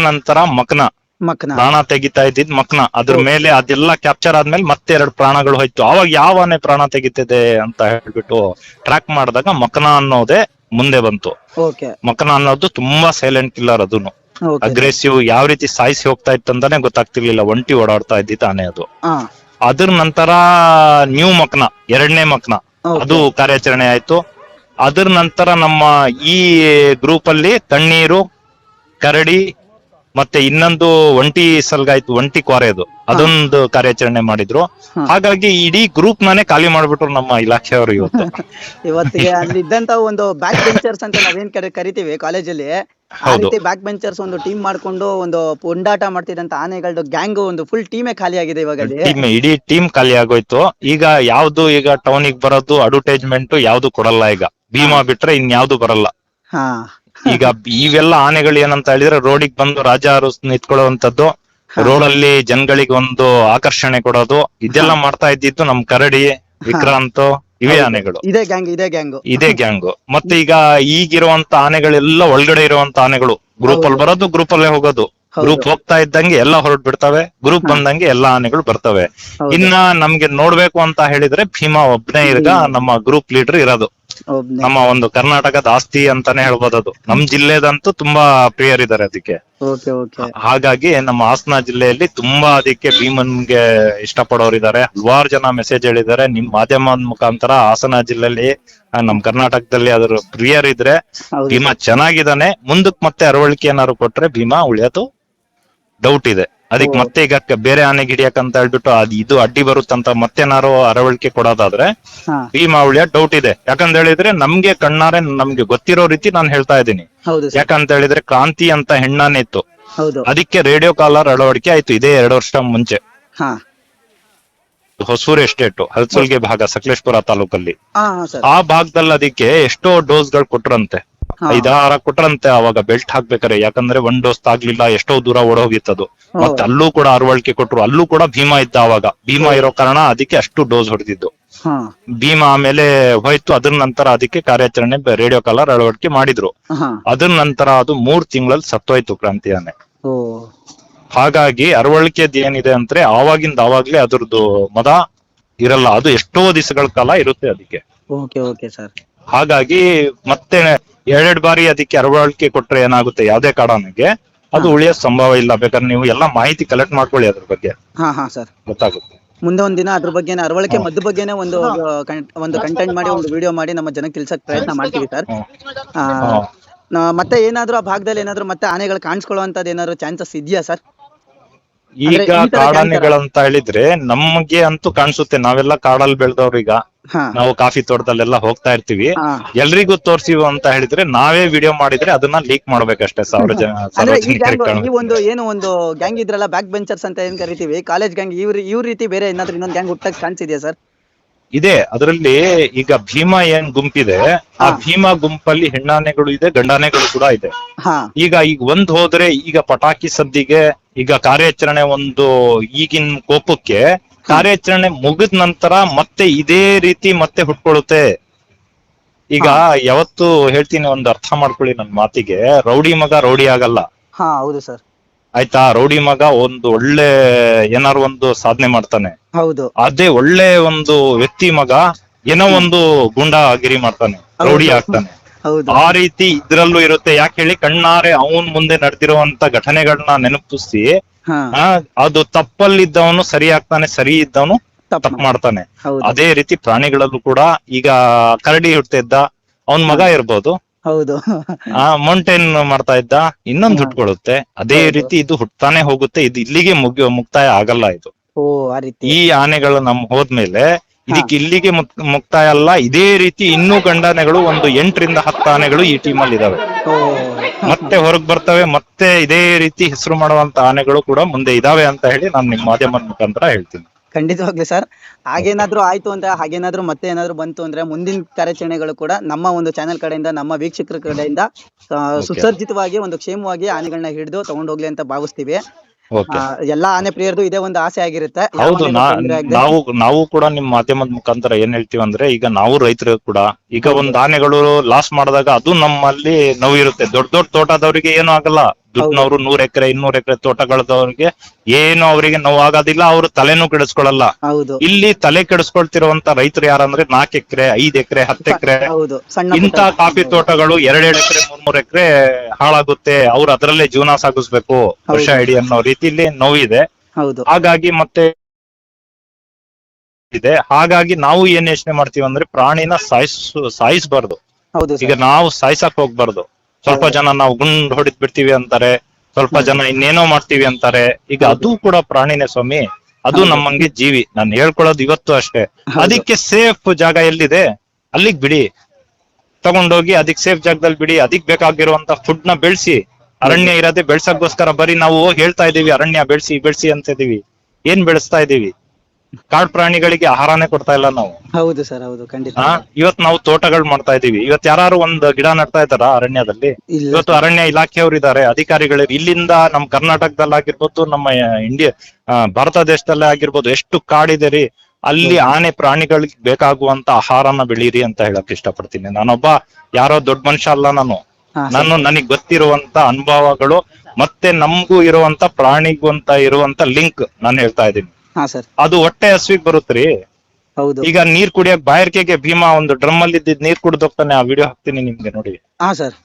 ನಂತರ ಮಕ್ನ ಪ್ರಾಣ ತೆಗಿತಾ ಇದ್ದಿದ್ ಮಕ್ನ. ಅದ್ರ ಮೇಲೆ ಅದೆಲ್ಲ ಕ್ಯಾಪ್ಚರ್ ಆದ್ಮೇಲೆ ಮತ್ತೆ 2 ಪ್ರಾಣಗಳು ಹೋಯ್ತು. ಅವಾಗ ಯಾವ ಆನೆ ಪ್ರಾಣ ತೆಗಿತಿದೆ ಅಂತ ಹೇಳ್ಬಿಟ್ಟು ಟ್ರ್ಯಾಕ್ ಮಾಡಿದಾಗ ಮಕ್ನ ಅನ್ನೋದೇ ಮುಂದೆ ಬಂತು. ಮಕ್ನ ಅನ್ನೋದು ತುಂಬಾ ಸೈಲೆಂಟ್ ಕಿಲ್ಲರ್, ಅದನ್ನು ಅಗ್ರೆಸಿವ್, ಯಾವ ರೀತಿ ಸಾಯಿಸಿ ಹೋಗ್ತಾ ಇತ್ತು ಅಂತಾನೆ ಗೊತ್ತಾಗ್ತಿರ್ಲಿಲ್ಲ, ಒಂಟಿ ಓಡಾಡ್ತಾ ಇದ್ದಿತ್ತು ಆನೆ ಅದು. ಅದ್ರ ನಂತರ ನ್ಯೂ ಮಕ್ನ, 2ನೇ ಮಕ್ನ, ಅದು ಕಾರ್ಯಾಚರಣೆ ಆಯ್ತು. ಅದ್ರ ನಂತರ ನಮ್ಮ ಈ ಗ್ರೂಪ್ ಅಲ್ಲಿ ತಣ್ಣೀರು, ಕರಡಿ ಮತ್ತೆ ಇನ್ನೊಂದು ಒಂಟಿ ಸಲ್ಗಾಯ್ತು, ಒಂಟಿ ಕ್ವಾರೆದು, ಅದೊಂದು ಕಾರ್ಯಾಚರಣೆ ಮಾಡಿದ್ರು. ಹಾಗಾಗಿ ಇಡೀ ಗ್ರೂಪ್ ನಾನೇ ಖಾಲಿ ಮಾಡ್ಬಿಟ್ರು ನಮ್ಮ ಇಲಾಖೆಯವರು ಇವತ್ತಿಗೆ. ಅಲ್ಲಿ ಇದ್ದಂತ ಒಂದು ಬ್ಯಾಕ್ ಬೆಂಚರ್ಸ್ ಅಂತ ನಾವೇನ್ ಕರಿತೀವಿ ಕಾಲೇಜಲ್ಲಿ, ಆ ರೀತಿ ಬ್ಯಾಕ್ ಬೆಂಚರ್ಸ್ ಒಂದು ಟೀಮ್ ಮಾಡ್ಕೊಂಡು ಒಂದು ಪುಂಡಾಟ ಮಾಡ್ತಿದ್ದಂತ ಆನೆಗಳದ್ದು ಗ್ಯಾಂಗ್ ಒಂದು ಫುಲ್ ಟೀಮೇ ಖಾಲಿ ಆಗಿದೆ ಇವಾಗ. ಇಡೀ ಟೀಮ್ ಖಾಲಿ ಆಗೋಯ್ತು. ಈಗ ಟೌನಿಗೆ ಬರೋದು ಅಡ್ವರ್ಟೈಸ್ಮೆಂಟ್ ಯಾವ್ದು ಕೊಡಲ್ಲ. ಈಗ ಭೀಮಾ ಬಿಟ್ರೆ ಇನ್ಯಾವ್ದು ಬರಲ್ಲ. ಈಗ ಇವೆಲ್ಲ ಆನೆಗಳು ಏನಂತ ಹೇಳಿದ್ರೆ ರೋಡಿಗೆ ಬಂದು ರಾಜ ನಿಂತ್ಕೊಳ್ಳುವಂತದ್ದು, ರೋಡಲ್ಲಿ ಜನಗಳಿಗೆ ಒಂದು ಆಕರ್ಷಣೆ ಕೊಡೋದು, ಇದೆಲ್ಲ ಮಾಡ್ತಾ ಇದ್ದಿದ್ದು ನಮ್ ಕರಡಿ, ವಿಕ್ರಾಂತ್, ಇವೇ ಆನೆಗಳು, ಇದೇ ಗ್ಯಾಂಗು. ಮತ್ತೆ ಈಗ ಈಗಿರುವಂತ ಆನೆಗಳೆಲ್ಲ ಒಳಗಡೆ ಇರುವಂತ ಆನೆಗಳು, ಗ್ರೂಪ್ ಅಲ್ಲಿ ಬರೋದು, ಗ್ರೂಪ್ ಅಲ್ಲೇ ಹೋಗೋದು. ಗ್ರೂಪ್ ಹೋಗ್ತಾ ಇದ್ದಂಗೆ ಎಲ್ಲ ಹೊರಟ್ ಬಿಡ್ತವೆ, ಗ್ರೂಪ್ ಬಂದಂಗೆ ಎಲ್ಲಾ ಆನೆಗಳು ಬರ್ತವೆ. ಇನ್ನ ನಮ್ಗೆ ನೋಡ್ಬೇಕು ಅಂತ ಹೇಳಿದ್ರೆ ಭೀಮಾ ಒಬ್ನೇ ಈಗ ನಮ್ಮ ಗ್ರೂಪ್ ಲೀಡರ್ ಇರೋದು. ಒಬ್ನೇ. ನಮ್ಮ ಒಂದು ಕರ್ನಾಟಕದ ಆಸ್ತಿ ಅಂತಾನೆ ಹೇಳ್ಬೋದು. ಅದು ನಮ್ ಜಿಲ್ಲೆದಂತೂ ತುಂಬಾ ಪ್ರಿಯರಿದ್ದಾರೆ ಅದಕ್ಕೆ. Okay okay. ಹಾಗಾಗಿ ನಮ್ಮ ಹಾಸನ ಜಿಲ್ಲೆಯಲ್ಲಿ ತುಂಬಾ ಅದಕ್ಕೆ ಭೀಮನ್ಗೆ ಇಷ್ಟಪಡೋರಿದ್ದಾರೆ. ಹಲವಾರು ಜನ ಮೆಸೇಜ್ ಹೇಳಿದ್ದಾರೆ ನಿಮ್ ಮಾಧ್ಯಮದ ಮುಖಾಂತರ ಹಾಸನ ಜಿಲ್ಲೆಯಲ್ಲಿ ನಮ್ ಕರ್ನಾಟಕದಲ್ಲಿ ಅದ್ರ ಪ್ರಿಯರಿದ್ರೆ ಹೌದು ಭೀಮಾ ಚೆನ್ನಾಗಿದ್ದಾನೆ, ಮುಂದಕ್ಕೆ ಮತ್ತೆ ಅರವಳಿಕೆ ಏನಾದ್ರು ಕೊಟ್ರೆ ಭೀಮಾ ಉಳಿಯೋದು ಡೌಟ್ ಇದೆ. ಅದಕ್ಕೆ ಮತ್ತೆ ಈಗ ಬೇರೆ ಆನೆ ಗಿಡಿಯಕಂತ ಹೇಳ್ಬಿಟ್ಟು ಇದು ಅಡ್ಡಿ ಬರುತ್ತಂತ ಮತ್ತೇನಾರು ಅರವಳಿಕೆ ಕೊಡೋದಾದ್ರೆ ಹಾ ಭೀಮಾ ಉಳಿಯೋ ಡೌಟ್ ಇದೆ. ಯಾಕಂತ ಹೇಳಿದ್ರೆ ನಮ್ಗೆ ಕಣ್ಣಾರೆ ನಮ್ಗೆ ಗೊತ್ತಿರೋ ರೀತಿ ನಾನು ಹೇಳ್ತಾ ಇದ್ದೀನಿ. ಹೌದು ಸರ್. ಯಾಕಂತ ಹೇಳಿದ್ರೆ ಕ್ರಾಂತಿ ಅಂತ ಹೆಣ್ಣಾನೆ ಇತ್ತು, ಹೌದು. ಅದಕ್ಕೆ ರೇಡಿಯೋ ಕಾಲರ್ ಅಳವಡಿಕೆ ಆಯ್ತು ಇದೇ 2 ವರ್ಷ ಮುಂಚೆ. ಹಾ ಹೊಸೂರು ಎಸ್ಟೇಟ್ ಹಲಸಲ್ಗೆ ಭಾಗ ಸಕಲೇಶ್ಪುರ ತಾಲೂಕಲ್ಲಿ ಹಾ ಸರ್. ಆ ಭಾಗದಲ್ಲಿ ಅದಕ್ಕೆ ಎಷ್ಟೋ ಡೋಸ್ ಗಳು ಕೊಟ್ರಂತೆ, 5-6 ಕೊಟ್ರಂತೆ ಅವಾಗ ಬೆಲ್ಟ್ ಹಾಕ್ಬೇಕಾರೆ. ಯಾಕಂದ್ರೆ 1 ಡೋಸ್ ತಾಗ್ಲಿಲ್ಲ, ಎಷ್ಟೋ ದೂರ ಓಡೋಗಿತ್ತದು. ಮತ್ತೆ ಅಲ್ಲೂ ಕೂಡ ಅರವಳಿಕೆ ಕೊಟ್ರು, ಅಲ್ಲೂ ಕೂಡ ಭೀಮಾ ಇದ್ದ. ಅವಾಗ ಭೀಮಾ ಇರೋ ಕಾರಣ ಅದಕ್ಕೆ ಅಷ್ಟು ಡೋಸ್ ಹೊಡೆದಿದ್ದು. ಭೀಮಾ ಆಮೇಲೆ ಹೋಯ್ತು, ಅದ್ರ ನಂತರ ಅದಕ್ಕೆ ಕಾರ್ಯಾಚರಣೆ ರೇಡಿಯೋ ಕಾಲರ್ ಅಳವಡಿಕೆ ಮಾಡಿದ್ರು. ಅದ್ರ ನಂತರ ಅದು 3 ತಿಂಗಳಲ್ಲಿ ಸತ್ತೋಯ್ತು ಕ್ರಾಂತಿ ಆನೆ. ಹಾಗಾಗಿ ಅರವಳಿಕೆದ್ ಏನಿದೆ ಅಂದ್ರೆ ಆವಾಗಿಂದ ಆವಾಗ್ಲೇ ಅದ್ರದ್ದು ಮದ ಇರಲ್ಲ, ಅದು ಎಷ್ಟೋ ದಿವಸಗಳ ಕಾಲ ಇರುತ್ತೆ ಅದಕ್ಕೆ. Okay okay sir. ಹಾಗಾಗಿ ಮತ್ತೆ 2 ಬಾರಿ ಅದಕ್ಕೆ ಅರವಳಿಕೆ ಕೊಟ್ರೆ ಏನಾಗುತ್ತೆ, ಯಾವ್ದೇ ಕಾಡಾನೆಗೆ ಅದು ಉಳಿಯೋ ಸಂಭವ ಇಲ್ಲ. ಬೇಕಾದ್ರೆ ನೀವು ಎಲ್ಲಾ ಮಾಹಿತಿ ಕಲೆಕ್ಟ್ ಮಾಡ್ಕೊಳ್ಳಿ ಅದ್ರ ಬಗ್ಗೆ, ಸರ್ ಗೊತ್ತಾಗುತ್ತೆ. ಮುಂದೆ ಒಂದಿನ ಅದ್ರ ಬಗ್ಗೆ ಅರವಳಿಕೆ ಮದ್ದು ಬಗ್ಗೆನೇ ಒಂದು ಕಂಟೆಂಟ್ ಮಾಡಿ ಒಂದು ವಿಡಿಯೋ ಮಾಡಿ ನಮ್ಮ ಜನಕ್ಕೆ ತಿಳ್ಸಕ್ ಪ್ರಯತ್ನ ಮಾಡ್ತೀವಿ ಸರ್. ಮತ್ತೆ ಏನಾದ್ರು ಆ ಭಾಗದಲ್ಲಿ ಏನಾದ್ರು ಮತ್ತೆ ಆನೆಗಳು ಕಾಣಿಸ್ಕೊಳ್ಳುವಂತದ್ದು ಏನಾದ್ರು ಚಾನ್ಸಸ್ ಇದೆಯಾ ಸರ್? ಈಗ ಕಾಡಾನೆಗಳಂತ ಹೇಳಿದ್ರೆ ನಮ್ಗೆ ಅಂತೂ ಕಾಣಿಸುತ್ತೆ, ನಾವೆಲ್ಲ ಕಾಡಲ್ಲಿ ಬೆಳೆದವ್ರು. ಈಗ ನಾವು ಕಾಫಿ ತೋಟದಲ್ಲೆಲ್ಲ ಹೋಗ್ತಾ ಇರ್ತೀವಿ, ಎಲ್ರಿಗೂ ತೋರ್ಸಿವು ಅಂತ ಹೇಳಿದ್ರೆ ನಾವೇ ವಿಡಿಯೋ ಮಾಡಿದ್ರೆ ಅದನ್ನ ಲೀಕ್ ಮಾಡ್ಬೇಕಷ್ಟೇ. ಈ ಒಂದು ಏನು ಒಂದು ಗ್ಯಾಂಗ್ ಇದ್ರಲ್ಲ ಬ್ಯಾಕ್ ಬೆಂಚರ್ಸ್ ಅಂತ ಏನ್ ಕರಿತೀವಿ, ಕಾಲೇಜ್ ಗ್ಯಾಂಗ್, ಇವ್ರ ರೀತಿ ಬೇರೆ ಏನಾದ್ರು ಇನ್ನೊಂದು ಗ್ಯಾಂಗ್ ಹುಟ್ಟಕ್ ಚಾನ್ಸ್ ಇದೆಯಾ ಸರ್? ಇದೆ. ಅದರಲ್ಲಿ ಈಗ ಭೀಮಾ ಏನ್ ಗುಂಪಿದೆ, ಆ ಭೀಮಾ ಗುಂಪಲ್ಲಿ ಹೆಣ್ಣಾನೆಗಳು ಇದೆ, ಗಂಡಾನೆಗಳು ಕೂಡ ಇದೆ. ಈಗ ಒಂದ್ ಹೋದ್ರೆ ಈಗ ಪಟಾಕಿ ಸದ್ದಿಗೆ ಈಗ ಕಾರ್ಯಾಚರಣೆ ಒಂದು ಈಗಿನ ಕೋಪಕ್ಕೆ ಕಾರ್ಯಾಚರಣೆ ಮುಗಿದ ನಂತರ ಮತ್ತೆ ಇದೇ ರೀತಿ ಮತ್ತೆ ಹುಟ್ಕೊಳ್ಳುತ್ತೆ. ಈಗ ಯಾವತ್ತು ಹೇಳ್ತೀನಿ, ಒಂದು ಅರ್ಥ ಮಾಡ್ಕೊಳ್ಳಿ ನನ್ನ ಮಾತಿಗೆ, ರೌಡಿ ಮಗ ರೌಡಿ ಆಗಲ್ಲ. ಹೌದು ಸರ್. ಆಯ್ತಾ? ರೌಡಿ ಮಗ ಒಂದು ಒಳ್ಳೆ ಏನಾರು ಒಂದು ಸಾಧನೆ ಮಾಡ್ತಾನೆ. ಹೌದು. ಅದೇ ಒಳ್ಳೆ ಒಂದು ವ್ಯಕ್ತಿ ಮಗ ಏನೋ ಒಂದು ಗುಂಡಾಗಿರಿ ಮಾಡ್ತಾನೆ, ರೌಡಿ ಆಗ್ತಾನೆ. ಆ ರೀತಿ ಇದ್ರಲ್ಲೂ ಇರುತ್ತೆ. ಯಾಕೆ ಹೇಳಿ, ಕಣ್ಣಾರೆ ಅವನ್ ಮುಂದೆ ನಡೆದಿರುವಂತ ಘಟನೆಗಳನ್ನ ನೆನಪಿಸಿ ಅದು ತಪ್ಪಲ್ಲಿದ್ದವನು ಸರಿ ಆಗ್ತಾನೆ, ಸರಿ ಇದ್ದವನು ತಪ್ಪು ಮಾಡ್ತಾನೆ. ಅದೇ ರೀತಿ ಪ್ರಾಣಿಗಳಲ್ಲೂ ಕೂಡ ಈಗ ಕರಡಿ ಹುಟ್ಟಿದ್ದ ಅವನ್ ಮಗ ಇರ್ಬೋದು, ಹೌದು, ಮೌಂಟೇನ್ ಮಾಡ್ತಾ ಇದ್ದ, ಇನ್ನೊಂದು ಹುಟ್ಕೊಳ್ಳುತ್ತೆ. ಅದೇ ರೀತಿ ಇದು ಹುಟ್ತಾನೆ ಹೋಗುತ್ತೆ. ಇದು ಇಲ್ಲಿಗೆ ಮುಕ್ತಾಯ ಆಗಲ್ಲ. ಇದು ಈ ಆನೆಗಳು ಹೋದ್ಮೇಲೆ ಇದಕ್ಕೆ ಇಲ್ಲಿಗೆ ಮುಕ್ತಾಯ ಅಲ್ಲ. ಇದೇ ರೀತಿ ಇನ್ನೂ ಗಂಡಾನೆಗಳು ಒಂದು 8ರಿಂದ 10 ಆನೆಗಳು ಈ ಟೀಮಲ್ಲಿ ಇದಾವೆ. ಮತ್ತೆ ಹೊರಗ್ ಬರ್ತವೆ. ಮತ್ತೆ ಇದೇ ರೀತಿ ಹೆಸರು ಮಾಡುವಂತ ಆನೆಗಳು ಕೂಡ ಮುಂದೆ ಇದಾವೆ ಅಂತ ಹೇಳಿ ನಾನು ನಿಮ್ಮ ಮಾಧ್ಯಮದ ಮುಖಾಂತರ ಹೇಳ್ತೀನಿ. ಖಂಡಿತವಾಗ್ಲೂ ಸರ್. ಹಾಗೇನಾದ್ರೂ ಆಯ್ತು ಅಂತ, ಹಾಗೇನಾದ್ರೂ ಮತ್ತೆ ಏನಾದ್ರು ಬಂತು ಅಂದ್ರೆ ಮುಂದಿನ ಕಾರ್ಯಾಚರಣೆಗಳು ಕೂಡ ನಮ್ಮ ಒಂದು ಚಾನೆಲ್ ಕಡೆಯಿಂದ, ನಮ್ಮ ವೀಕ್ಷಕರ ಕಡೆಯಿಂದ ಸುಸರ್ಜಿತವಾಗಿ ಒಂದು ಕ್ಷೇಮವಾಗಿ ಆನೆಗಳನ್ನ ಹಿಡಿದು ತಗೊಂಡೋಗ್ಲಿ ಅಂತ ಭಾವಿಸ್ತೀವಿ. ಎಲ್ಲಾ ಆನೆ ಪ್ರಿಯರದು ಇದೇ ಒಂದು ಆಸೆ ಆಗಿರುತ್ತೆ. ಹೌದು, ನಾವು ಕೂಡ ನಿಮ್ ಮಾಧ್ಯಮದ ಮುಖಾಂತರ ಏನ್ ಹೇಳ್ತೀವಿ ಅಂದ್ರೆ, ಈಗ ನಾವು ರೈತರು ಕೂಡ ಈಗ ಒಂದ್ ಆನೆಗಳು ಲಾಸ್ ಮಾಡಿದಾಗ ಅದು ನಮ್ಮಲ್ಲಿ ನೋವು ಇರುತ್ತೆ. ದೊಡ್ಡ ದೊಡ್ಡ ತೋಟದವರಿಗೆ ಏನು ಆಗಲ್ಲ. ದುಡ್ನವ್ರು 100 ಎಕರೆ 200 ಎಕರೆ ತೋಟಗಳದವ್ರಿಗೆ ಏನು ಅವರಿಗೆ ನೋವು ಆಗೋದಿಲ್ಲ, ಅವ್ರು ತಲೆನೂ ಕೆಡಿಸ್ಕೊಳಲ್ಲ. ಇಲ್ಲಿ ತಲೆ ಕೆಡಿಸ್ಕೊಳ್ತಿರುವಂತ ರೈತರು ಯಾರಂದ್ರೆ 4 ಎಕರೆ 5 ಎಕರೆ 10 ಎಕರೆ ಇಂತ ಕಾಫಿ ತೋಟಗಳು 2-2 ಎಕರೆ 3-3 ಎಕರೆ ಹಾಳಾಗುತ್ತೆ. ಅವ್ರು ಅದರಲ್ಲೇ ಜೀವನ ಸಾಗಿಸ್ಬೇಕು ವರ್ಷ ಇಡೀ ಅನ್ನೋ ರೀತಿಯಲ್ಲಿ ನೋವಿದೆ. ಹಾಗಾಗಿ ಮತ್ತೆ ಇದೆ. ಹಾಗಾಗಿ ನಾವು ಏನ್ ಯೋಚನೆ ಮಾಡ್ತೀವಿ ಅಂದ್ರೆ, ಪ್ರಾಣಿನ ಸಾಯಿಸ್ಬಾರ್ದು. ಈಗ ನಾವು ಸಾಯ್ಸಕ್ ಹೋಗ್ಬಾರ್ದು. ಸ್ವಲ್ಪ ಜನ ನಾವು ಗುಂಡ್ ಹೊಡಿದ್ ಬಿಡ್ತೀವಿ ಅಂತಾರೆ, ಸ್ವಲ್ಪ ಜನ ಇನ್ನೇನೋ ಮಾಡ್ತೀವಿ ಅಂತಾರೆ. ಈಗ ಅದು ಕೂಡ ಪ್ರಾಣಿನೇ ಸ್ವಾಮಿ, ಅದು ನಮ್ಮಂಗೆ ಜೀವಿ. ನಾನು ಹೇಳ್ಕೊಳ್ಳೋದು ಇವತ್ತು ಅಷ್ಟೇ. ಅದಕ್ಕೆ ಸೇಫ್ ಜಾಗ ಎಲ್ಲಿದೆ ಅಲ್ಲಿಗ್ ಬಿಡಿ, ತಗೊಂಡೋಗಿ ಅದಕ್ಕೆ ಸೇಫ್ ಜಾಗದಲ್ಲಿ ಬಿಡಿ. ಅದಕ್ ಬೇಕಾಗಿರುವಂತ ಫುಡ್ ನ ಬೆಳೆಸಿ. ಅರಣ್ಯ ಇರೋದೇ ಬೆಳ್ಸಕ್ಕೋಸ್ಕರ. ಬರೀ ನಾವು ಹೇಳ್ತಾ ಇದೀವಿ ಅರಣ್ಯ ಬೆಳೆಸಿ ಅಂತ ಇದೀವಿ, ಏನ್ ಬೆಳೆಸ್ತಾ ಇದೀವಿ? ಕಾಡು ಪ್ರಾಣಿಗಳಿಗೆ ಆಹಾರನೇ ಕೊಡ್ತಾ ಇಲ್ಲ ನಾವು. ಹೌದು ಸರ್, ಹೌದು, ಖಂಡಿತ. ಇವತ್ ನಾವು ತೋಟಗಳು ಮಾಡ್ತಾ ಇದೀವಿ. ಇವತ್ ಯಾರು ಒಂದ್ ಗಿಡ ನಡ್ತಾ ಇದ್ದಾರ ಅರಣ್ಯದಲ್ಲಿ? ಇವತ್ತು ಅರಣ್ಯ ಇಲಾಖೆಯವರು ಇದಾರೆ, ಅಧಿಕಾರಿಗಳು. ಇಲ್ಲಿಂದ ನಮ್ ಕರ್ನಾಟಕದಲ್ಲಿ ಆಗಿರ್ಬೋದು, ನಮ್ಮ ಭಾರತ ದೇಶದಲ್ಲೇ ಆಗಿರ್ಬೋದು, ಎಷ್ಟು ಕಾಡಿದೆ ರೀ. ಅಲ್ಲಿ ಆನೆ ಪ್ರಾಣಿಗಳಿಗೆ ಬೇಕಾಗುವಂತ ಆಹಾರನ ಬೆಳೀರಿ ಅಂತ ಹೇಳಕ್ ಇಷ್ಟಪಡ್ತೀನಿ. ನಾನೊಬ್ಬ ಯಾರೋ ದೊಡ್ಡ ಮನುಷ್ಯ ಅಲ್ಲ. ನನಗ್ ಗೊತ್ತಿರುವಂತ ಅನುಭವಗಳು ಮತ್ತೆ ನಮ್ಗೂ ಇರುವಂತ ಪ್ರಾಣಿಗೂ ಅಂತ ಇರುವಂತ ಲಿಂಕ್ ನಾನು ಹೇಳ್ತಾ ಇದ್ದೀನಿ. ಅದು ಹೊಟ್ಟೆ ಹಸುವಿಗೆ ಬರುತ್ತ್ರಿ. ಹೌದು. ಈಗ ನೀರ್ ಕುಡಿಯಕ್ ಬಾಯರ್ಕೆಗೆ ಭೀಮಾ ಒಂದು ಡ್ರಮ್ ಅಲ್ಲಿ ಇದ್ದಿದ್ ನೀರ್ ಕುಡ್ದೋಗ್ತಾನೆ, ಆ ವಿಡಿಯೋ ಹಾಕ್ತೀನಿ ನಿಮ್ಗೆ ನೋಡಿ. ಹಾ ಸರ್.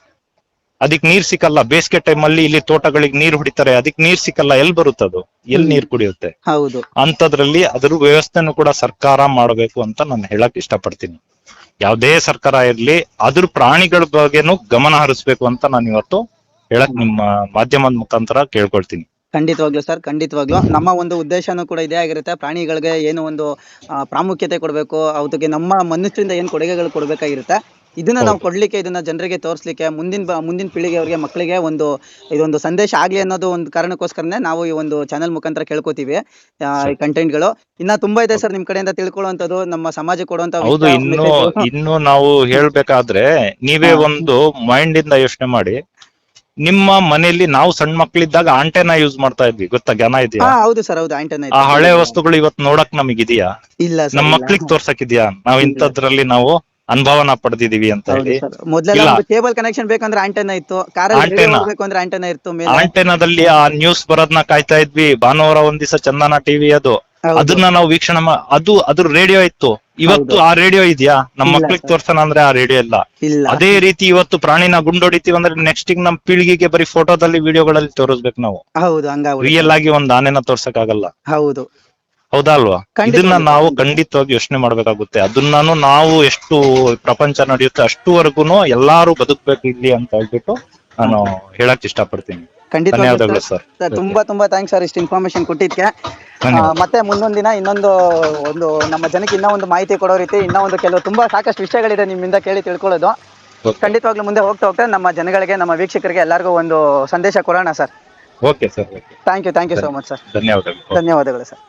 ಅದಕ್ ನೀರ್ ಸಿಕ್ಕಲ್ಲ, ಬೇಸಿಗೆ ಟೈಮ್ ಅಲ್ಲಿ ಇಲ್ಲಿ ತೋಟಗಳಿಗೆ ನೀರ್ ಹೊಡಿತಾರೆ, ಅದಕ್ ನೀರ್ ಸಿಕ್ಕಲ್ಲ, ಎಲ್ ಬರುತ್ತದು, ಎಲ್ ನೀರ್ ಕುಡಿಯುತ್ತೆ? ಹೌದು. ಅಂತದ್ರಲ್ಲಿ ಅದ್ರ ವ್ಯವಸ್ಥೆನೂ ಕೂಡ ಸರ್ಕಾರ ಮಾಡಬೇಕು ಅಂತ ನಾನು ಹೇಳಕ್ ಇಷ್ಟಪಡ್ತೀನಿ. ಯಾವ್ದೇ ಸರ್ಕಾರ ಇರ್ಲಿ, ಅದ್ರ ಪ್ರಾಣಿಗಳ ಬಗ್ಗೆನೂ ಗಮನ ಹರಿಸ್ಬೇಕು ಅಂತ ನಾನು ಇವತ್ತು ಹೇಳಕ್ ನಿಮ್ಮ ಮಾಧ್ಯಮದ ಮುಖಾಂತರ ಕೇಳ್ಕೊಳ್ತೀನಿ. ಖಂಡಿತವಾಗ್ಲು ಸರ್, ಖಂಡಿತವಾಗ್ಲು ನಮ್ಮ ಒಂದು ಉದ್ದೇಶನೂ ಕೂಡ ಇದೇ ಆಗಿರುತ್ತೆ. ಪ್ರಾಣಿಗಳಿಗೆ ಏನು ಒಂದು ಪ್ರಾಮುಖ್ಯತೆ ಕೊಡಬೇಕು, ಅವಕ್ಕೆ ನಮ್ಮ ಮನುಷ್ಯರಿಂದ ಏನು ಕೊಡುಗೆಗಳು ಕೊಡ್ಬೇಕಾಗಿರುತ್ತೆ, ಇದನ್ನ ನಾವು ಕೊಡ್ಲಿಕ್ಕೆ, ಇದನ್ನ ಜನರಿಗೆ ತೋರಿಸ್ಲಿಕ್ಕೆ, ಮುಂದಿನ ಪೀಳಿಗೆಯವರಿಗೆ, ಮಕ್ಕಳಿಗೆ ಇದೊಂದು ಸಂದೇಶ ಆಗ್ಲಿ ಅನ್ನೋದು ಒಂದು ಕಾರಣಕ್ಕೋಸ್ಕರನೇ ನಾವು ಈ ಒಂದು ಚಾನೆಲ್ ಮುಖಾಂತರ ಕೇಳ್ಕೊತೀವಿ ಈ ಕಂಟೆಂಟ್ಗಳು. ಇನ್ನ ತುಂಬಾ ಇದೆ ಸರ್ ನಿಮ್ ಕಡೆಯಿಂದ ತಿಳ್ಕೊಳ್ಳುವಂತದ್ದು, ನಮ್ಮ ಸಮಾಜ ಕೊಡುವಂತ. ಹೌದು, ಇನ್ನು ನಾವು ಹೇಳ್ಬೇಕಾದ್ರೆ ನೀವೇ ಒಂದು ಮೈಂಡ್ ಇಂದ ಯೋಚನೆ ಮಾಡಿ. ನಿಮ್ಮ ಮನೆಯಲ್ಲಿ ನಾವು ಸಣ್ಣ ಮಕ್ಳಿದ್ದಾಗ ಆಂಟೆನಾ ಯೂಸ್ ಮಾಡ್ತಾ ಇದ್ವಿ, ಗೊತ್ತಾ? ಜ್ಞಾನ ಇದೆಯಾ? ಹೌದು ಸರ್, ಹೌದು. ಆಂಟೆನಾ ಆ ಹಳೆ ವಸ್ತುಗಳು ಇವತ್ತು ನೋಡಕ್ ನಮಗಿದೆಯಾ? ಇಲ್ಲ ಸರ್. ನಮ್ಮ ಮಕ್ಳಿಗೆ ತೋರ್ಸಕ್ಕಿದ್ಯಾ? ನಾವು ಇಂಥದ್ರಲ್ಲಿ ನಾವು ಅನುಭವನ ಪಡೆದಿದೀವಿ ಅಂತ ಹೇಳಿ. ಮೊದಲೆಲ್ಲ ಕೇಬಲ್ ಕನೆಕ್ಷನ್ ಬೇಕಂದ್ರೆ ಆಂಟೆನಾ ಇತ್ತು, ಕಾರಲ್ಲಿ ಹೋಗ್ಬೇಕಂದ್ರೆ ಆಂಟೆನಾ ಇತ್ತು. ಆಂಟೆನಾದಲ್ಲಿ ಆ ನ್ಯೂಸ್ ಬರೋದನ್ನ ಕಾಯ್ತಾ ಇದ್ವಿ. ಭಾನುವಾರ ಒಂದ್ ದಿವಸ ಚಂದನ ಟಿವಿ ಅದನ್ನ ನಾವು ವೀಕ್ಷಣೆ ಅದ್ರ ರೇಡಿಯೋ ಇತ್ತು. ಇವತ್ತು ಆ ರೇಡಿಯೋ ಇದೆಯಾ? ನಮ್ಮ ಮಕ್ಳಿಗೆ ತೋರ್ಸೋಣ ಅಂದ್ರೆ ಆ ರೇಡಿಯೋ ಇಲ್ಲ. ಅದೇ ರೀತಿ ಇವತ್ತು ಪ್ರಾಣಿನ ಗುಂಡೊಡಿತೀವಿ ಅಂದ್ರೆ ನೆಕ್ಸ್ಟ್ ನಮ್ ಪೀಳಿಗೆಗೆ ಬರೀ ಫೋಟೋದಲ್ಲಿ ವಿಡಿಯೋಗಳಲ್ಲಿ ತೋರಿಸ್ಬೇಕು ನಾವು. ರಿಯಲ್ ಆಗಿ ಒಂದ್ ಆನೆನ ತೋರ್ಸಕ್ ಆಗಲ್ಲ. ಹೌದು, ಹೌದಾ ಅಲ್ವಾ? ಇದನ್ನ ನಾವು ಖಂಡಿತವಾಗಿ ಯೋಚನೆ ಮಾಡ್ಬೇಕಾಗುತ್ತೆ. ಅದನ್ನಾನು ನಾವು ಎಷ್ಟು ಪ್ರಪಂಚ ನಡೆಯುತ್ತೆ ಅಷ್ಟುವರೆಗೂ ಎಲ್ಲಾರು ಬದುಕ್ಬೇಕು ಇಲ್ಲಿ ಅಂತ ಹೇಳ್ಬಿಟ್ಟು ನಾನು ಹೇಳಕ್ ಇಷ್ಟಪಡ್ತೀನಿ. ಧನ್ಯವಾದಗಳು ಸರ್. ತುಂಬಾ ಥ್ಯಾಂಕ್ಸ್ ಸರ್, ಇಷ್ಟು ಇನ್ಫಾರ್ಮೇಶನ್ ಕೊಟ್ಟಿದ್ಕೆ. ಮತ್ತೆ ಮುಂದೊಂದ್ ದಿನ ಒಂದು ನಮ್ಮ ಜನಕ್ಕೆ ಇನ್ನೂ ಮಾಹಿತಿ ಕೊಡೋ ರೀತಿ ಕೆಲವು ತುಂಬಾ ಸಾಕಷ್ಟು ವಿಷಯಗಳಿದೆ ನಿಮ್ಮಿಂದ ಕೇಳಿ ತಿಳ್ಕೊಳ್ಳೋದು. ಖಂಡಿತವಾಗ್ಲೂ ಮುಂದೆ ಹೋಗ್ತಾ ನಮ್ಮ ಜನಗಳಿಗೆ, ನಮ್ಮ ವೀಕ್ಷಕರಿಗೆ ಎಲ್ಲರಿಗೂ ಒಂದು ಸಂದೇಶ ಕೊಡೋಣ sir. Okay sir. Thank you so much sir. ಧನ್ಯವಾದಗಳು ಧನ್ಯವಾದಗಳು ಸರ್.